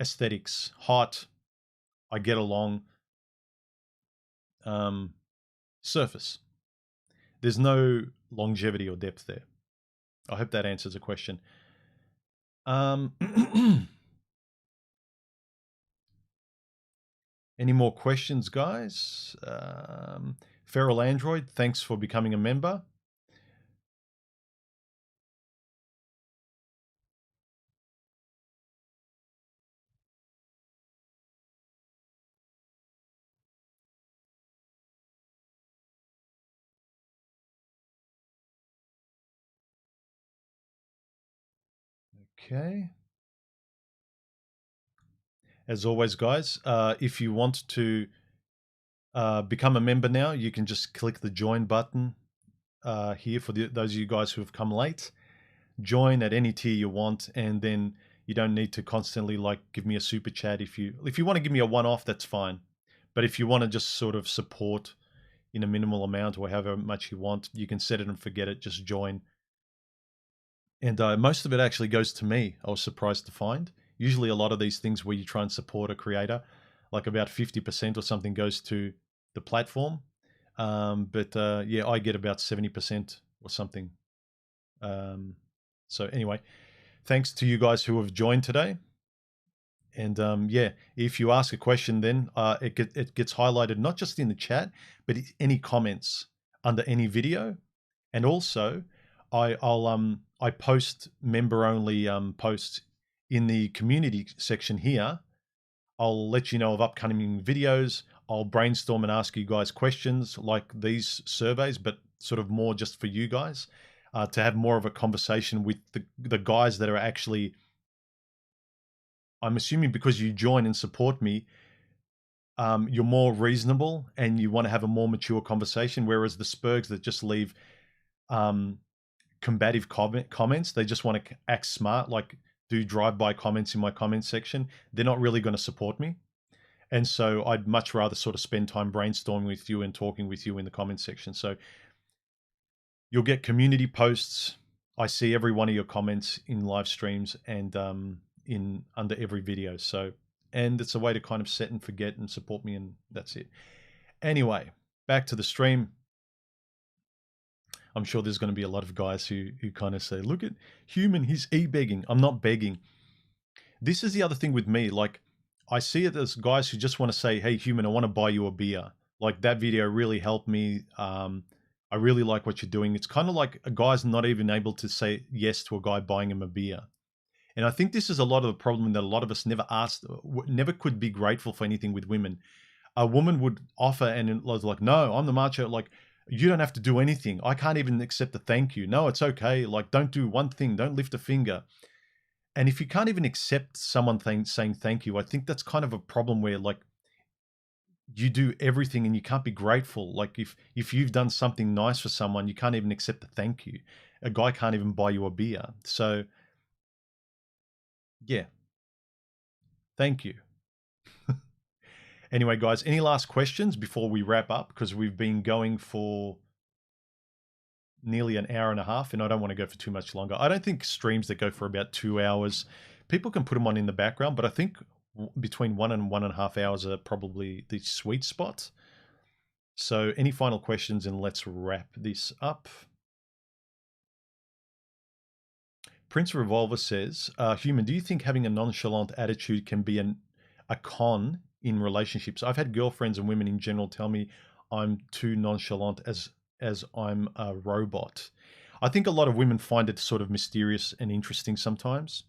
Aesthetics, hot, I get along, surface. There's no longevity or depth there. I hope that answers the question. Any more questions, guys? Feral Android, thanks for becoming a member. Okay. As always, guys, if you want to become a member now, you can just click the join button here for those of you guys who have come late. Join at any tier you want, and then you don't need to constantly like give me a super chat. If you want to give me a one-off, that's fine. But if you want to just sort of support in a minimal amount or however much you want, you can set it and forget it. Just join. And most of it actually goes to me. I was surprised to find. Usually a lot of these things where you try and support a creator, like about 50% or something goes to the platform. But yeah, I get about 70% or something. So anyway, thanks to you guys who have joined today. And yeah, if you ask a question, then it gets highlighted not just in the chat, but any comments under any video. And also, I post member only posts in the community section here. I'll let you know of upcoming videos. I'll brainstorm and ask you guys questions like these surveys, but sort of more just for you guys to have more of a conversation with the guys that are actually, I'm assuming because you join and support me, you're more reasonable and you want to have a more mature conversation. Whereas the Spurgs that just leave combative comments, they just want to act smart, like do drive-by comments in my comment section. They're not really going to support me. And so I'd much rather sort of spend time brainstorming with you and talking with you in the comment section. So you'll get community posts. I see every one of your comments in live streams and in under every video. So, and it's a way to kind of set and forget and support me, and that's it. Anyway, back to the stream. I'm sure there's going to be a lot of guys who kind of say, look at Human, he's e-begging. I'm not begging. This is the other thing with me. Like, I see it as guys who just want to say, hey, Human, I want to buy you a beer. Like, that video really helped me. I really like what you're doing. It's kind of like a guy's not even able to say yes to a guy buying him a beer. And I think this is a lot of the problem that a lot of us never could be grateful for anything with women. A woman would offer and it was like, no, I'm the macho. Like, you don't have to do anything. I can't even accept a thank you. No, it's okay. Like, don't do one thing. Don't lift a finger. And if you can't even accept someone saying thank you, I think that's kind of a problem where like you do everything and you can't be grateful. Like if you've done something nice for someone, you can't even accept a thank you. A guy can't even buy you a beer. So yeah, thank you. Anyway, guys, any last questions before we wrap up? Because we've been going for nearly an hour and a half, and I don't want to go for too much longer. I don't think streams that go for about 2 hours, people can put them on in the background, but I think between 1 and 1.5 hours are probably the sweet spot. So any final questions, and let's wrap this up. Prince Revolver says, Human, do you think having a nonchalant attitude can be a con in relationships? I've had girlfriends and women in general tell me I'm too nonchalant as I'm a robot. I think a lot of women find it sort of mysterious and interesting sometimes.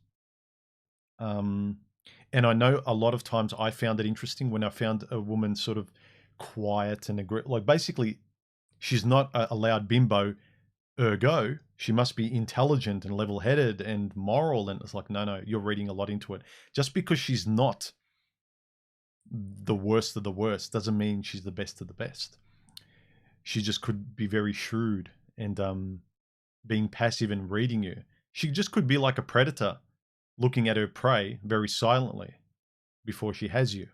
And And I know a lot of times I found it interesting when I found a woman sort of quiet and like basically she's not a loud bimbo, ergo she must be intelligent and level-headed and moral. And it's like, no, you're reading a lot into it. Just because she's not the worst of the worst doesn't mean she's the best of the best. She just could be very shrewd and being passive and reading you. She just could be like a predator looking at her prey very silently before she has you.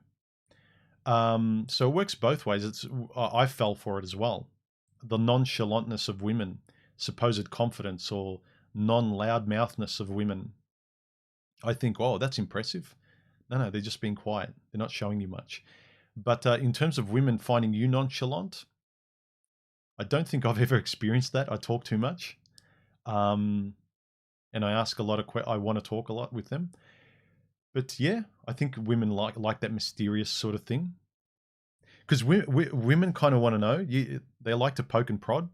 So it works both ways. I fell for it as well. The nonchalantness of women, supposed confidence, or non-loudmouthness of women. I think, oh, that's impressive. No, they're just being quiet. They're not showing you much. But in terms of women finding you nonchalant, I don't think I've ever experienced that. I talk too much. And I ask a lot of I want to talk a lot with them. But yeah, I think women like that mysterious sort of thing. Because women kind of want to know. They like to poke and prod.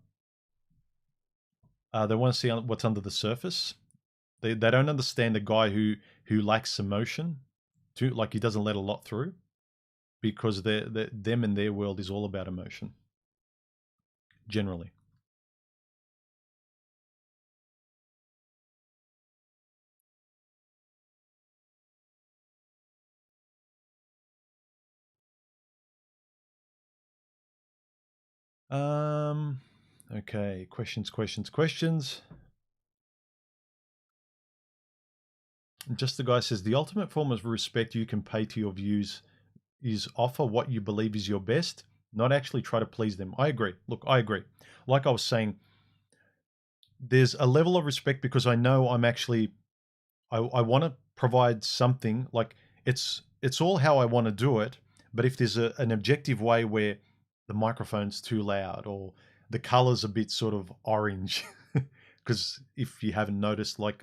They want to see what's under the surface. They don't understand the guy who lacks emotion, like he doesn't let a lot through, because them and their world is all about emotion, generally. Okay, questions. Just the guy says, the ultimate form of respect you can pay to your views is offer what you believe is your best, not actually try to please them. I agree. Look, I agree. Like I was saying, there's a level of respect because I know I'm actually, I want to provide something. Like it's all how I want to do it. But if there's an objective way where the microphone's too loud or the color's a bit sort of orange, because if you haven't noticed, like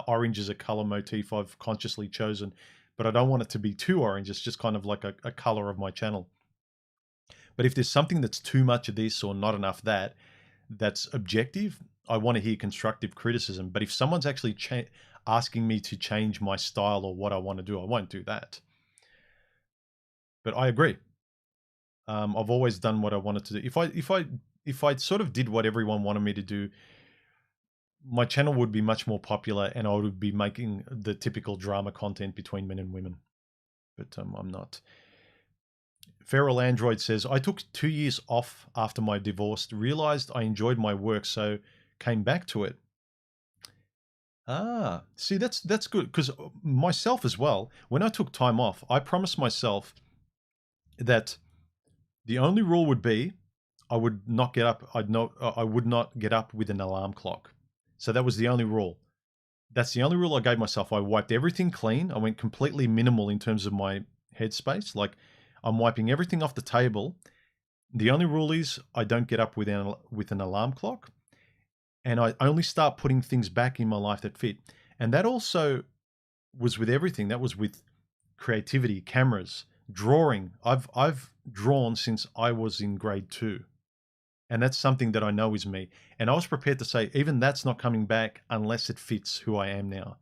orange is a color motif I've consciously chosen, but I don't want it to be too orange. It's just kind of like a color of my channel. But if there's something that's too much of this or not enough that's objective, I want to hear constructive criticism. But if someone's actually asking me to change my style or what I want to do, I won't do that. But I agree. I've always done what I wanted to do. If I sort of did what everyone wanted me to do, my channel would be much more popular, and I would be making the typical drama content between men and women. But I'm not. Feral Android says, I took 2 years off after my divorce, realized I enjoyed my work, so came back to it. Ah, see, that's good, because myself as well, when I took time off, I promised myself that the only rule would be I would not get up. I would not get up with an alarm clock. So that was the only rule. That's the only rule I gave myself. I wiped everything clean. I went completely minimal in terms of my headspace. Like I'm wiping everything off the table. The only rule is I don't get up with an alarm clock, and I only start putting things back in my life that fit. And that also was with everything. That was with creativity, cameras, drawing. I've drawn since I was in grade 2. And that's something that I know is me. And I was prepared to say, even that's not coming back unless it fits who I am now.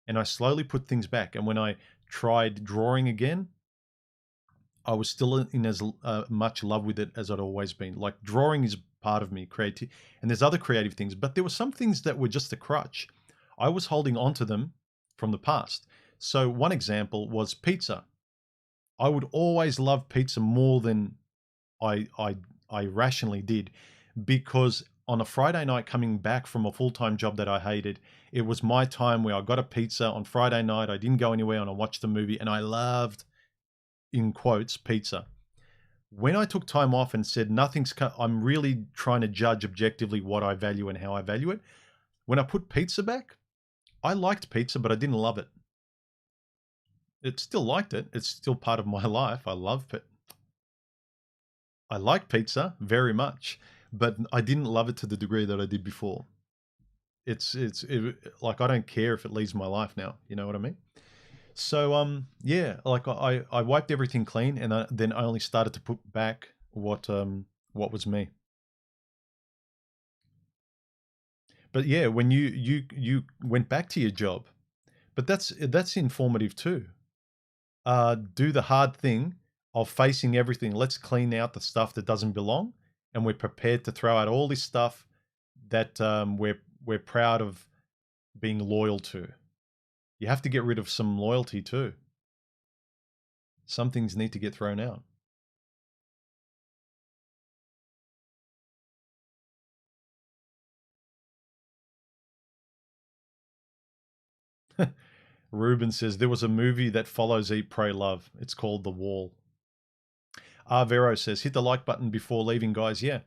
And I slowly put things back. And when I tried drawing again, I was still in as much love with it as I'd always been. Like drawing is part of me, creative, and there's other creative things, but there were some things that were just a crutch. I was holding on to them from the past. So one example was pizza. I would always love pizza more than I rationally did, because on a Friday night coming back from a full-time job that I hated, it was my time where I got a pizza on Friday night. I didn't go anywhere and I watched the movie, and I loved, in quotes, pizza. When I took time off and said I'm really trying to judge objectively what I value and how I value it. When I put pizza back, I liked pizza, but I didn't love it. It still liked it. It's still part of my life. I like pizza very much, but I didn't love it to the degree that I did before. Like I don't care if it leaves my life now. You know what I mean? So yeah, like I wiped everything clean, and then I only started to put back what was me. But yeah, when you went back to your job, but that's informative too. do the hard thing of facing everything. Let's clean out the stuff that doesn't belong, and we're prepared to throw out all this stuff that we're proud of being loyal to. You have to get rid of some loyalty too. Some things need to get thrown out. Ruben says there was a movie that follows Eat, Pray, Love. It's called The Wall. Vero says hit the like button before leaving, guys. Yeah.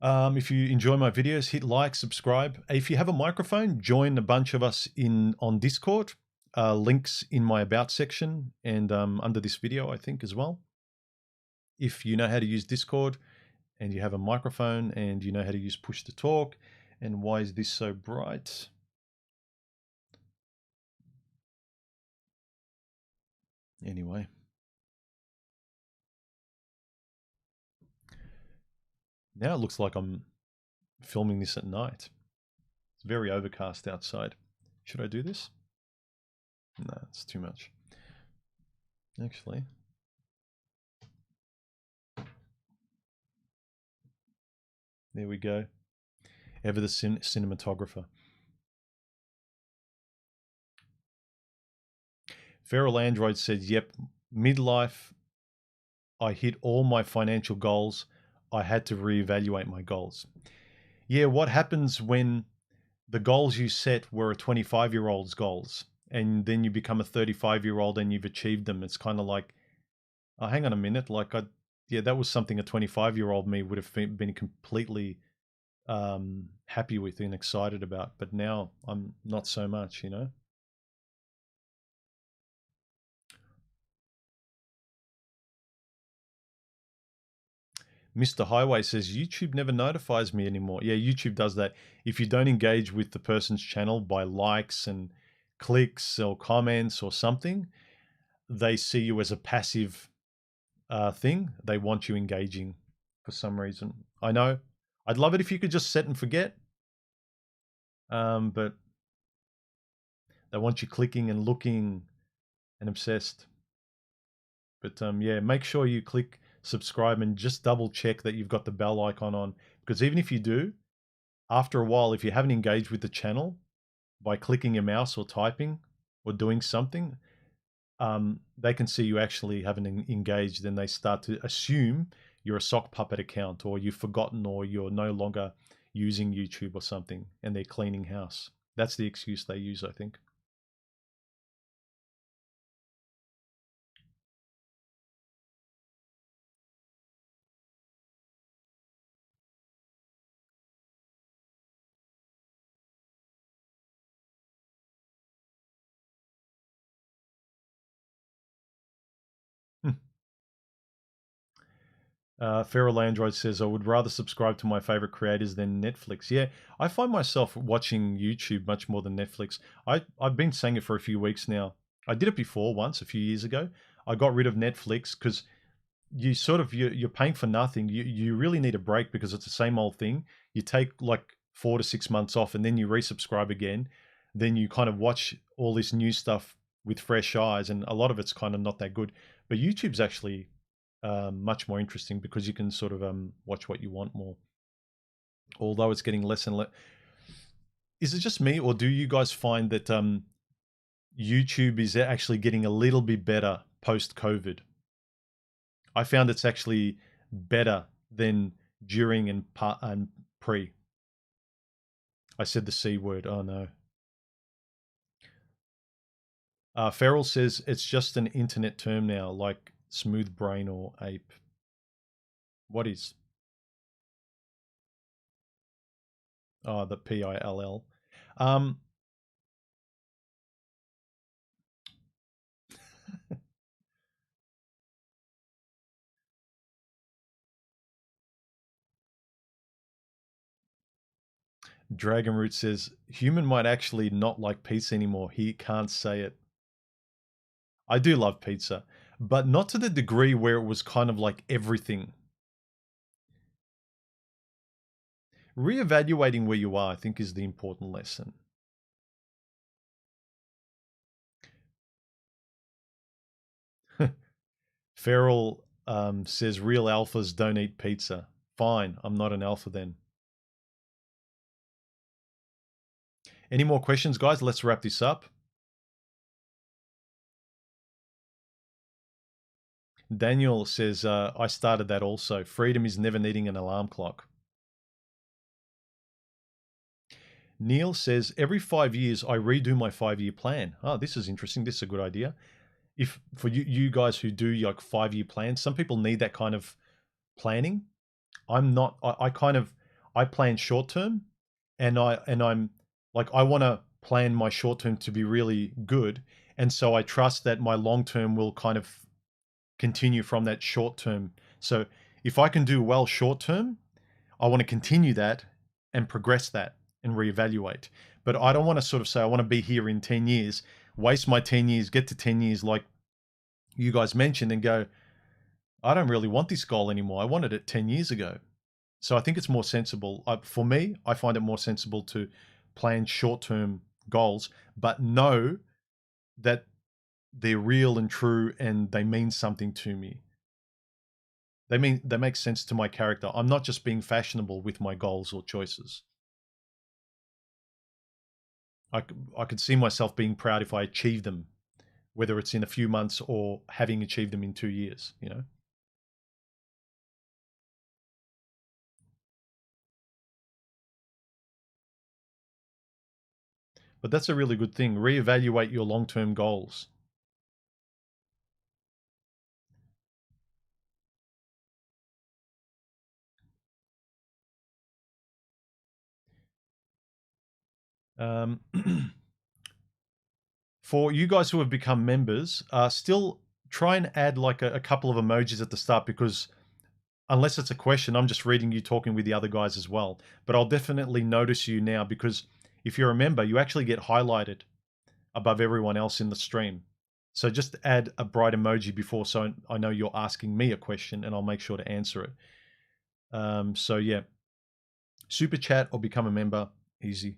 If you enjoy my videos, hit like, subscribe. If you have a microphone, join a bunch of us on Discord. Links in my about section and under this video, I think, as well. If you know how to use Discord and you have a microphone and you know how to use push to talk. And why is this so bright? Anyway. Now it looks like I'm filming this at night. It's very overcast outside. Should I do this? No, it's too much. Actually. There we go. Ever the cinematographer. Feral Android said, yep, midlife, I hit all my financial goals. I had to reevaluate my goals. Yeah, what happens when the goals you set were a 25-year-old's goals and then you become a 35-year-old and you've achieved them? It's kind of like, oh, hang on a minute. Like, yeah, that was something a 25-year-old me would have been completely happy with and excited about. But now I'm not so much, you know? Mr. Highway says, YouTube never notifies me anymore. Yeah, YouTube does that. If you don't engage with the person's channel by likes and clicks or comments or something, they see you as a passive thing. They want you engaging for some reason. I know. I'd love it if you could just set and forget. But they want you clicking and looking and obsessed. But yeah, make sure you click subscribe and just double check that you've got the bell icon on. Because even if you do, after a while, if you haven't engaged with the channel by clicking your mouse or typing or doing something, they can see you actually haven't engaged, and they start to assume you're a sock puppet account or you've forgotten or you're no longer using YouTube or something, and they're cleaning house. That's the excuse they use, I think. Feral Android says, I would rather subscribe to my favorite creators than Netflix. Yeah, I find myself watching YouTube much more than Netflix. I've been saying it for a few weeks now. I did it before once, a few years ago. I got rid of Netflix because you sort of, you're paying for nothing. You really need a break because it's the same old thing. You take like 4 to 6 months off and then you resubscribe again. Then you kind of watch all this new stuff with fresh eyes, and a lot of it's kind of not that good. But YouTube's actually much more interesting because you can sort of watch what you want more. Although it's getting less and less. Is it just me, or do you guys find that YouTube is actually getting a little bit better post-COVID? I found it's actually better than during and pre. I said the C word. Oh no. Feral says it's just an internet term now, like smooth brain or ape. What is? Oh, the PILL. Dragon Root says, human might actually not like pizza anymore. He can't say it. I do love pizza, but not to the degree where it was kind of like everything. Reevaluating where you are, I think, is the important lesson. Feral says real alphas don't eat pizza. Fine, I'm not an alpha then. Any more questions, guys? Let's wrap this up. Daniel says, I started that also. Freedom is never needing an alarm clock. Neil says, every 5 years I redo my 5-year plan. Oh, this is interesting. This is a good idea. If for you guys who do like 5-year plans, some people need that kind of planning. I'm not, I plan short term, and I'm like, I want to plan my short term to be really good. And so I trust that my long term will kind of continue from that short term. So if I can do well short term, I want to continue that and progress that and reevaluate. But I don't want to sort of say, I want to be here in 10 years, waste my 10 years, get to 10 years like you guys mentioned, and go, I don't really want this goal anymore. I wanted it 10 years ago. So I think it's more sensible. For me, I find it more sensible to plan short-term goals, but know that they're real and true and they mean something to me. They make sense to my character. I'm not just being fashionable with my goals or choices. I could see myself being proud if I achieve them, whether it's in a few months or having achieved them in 2 years, you know? But that's a really good thing. Reevaluate your long-term goals. For you guys who have become members, still try and add like a couple of emojis at the start, because unless it's a question, I'm just reading you talking with the other guys as well. But I'll definitely notice you now, because if you're a member, you actually get highlighted above everyone else in the stream. So just add a bright emoji before, so I know you're asking me a question and I'll make sure to answer it. So yeah, super chat or become a member, easy.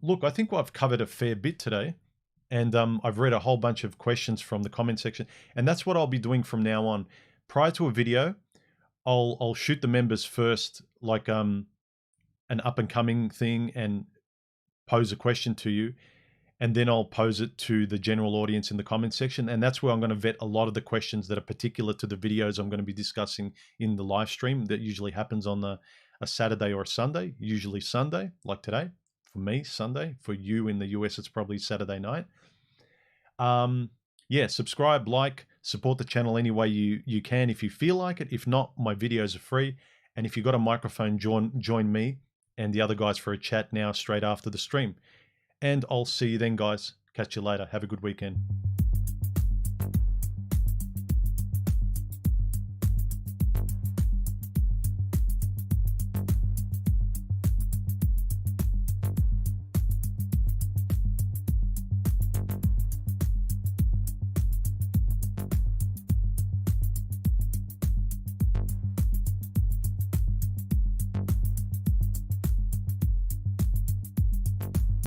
Look, I think I've covered a fair bit today, and I've read a whole bunch of questions from the comment section, and that's what I'll be doing from now on. Prior to a video, I'll shoot the members first, like an up and coming thing, and pose a question to you, and then I'll pose it to the general audience in the comment section, and that's where I'm going to vet a lot of the questions that are particular to the videos I'm going to be discussing in the live stream that usually happens on a Saturday or a Sunday, usually Sunday, like today. For me, Sunday. For you in the US, it's probably Saturday night. Yeah, subscribe, like, support the channel any way you can if you feel like it. If not, my videos are free. And if you've got a microphone, join me and the other guys for a chat now straight after the stream. And I'll see you then, guys. Catch you later. Have a good weekend.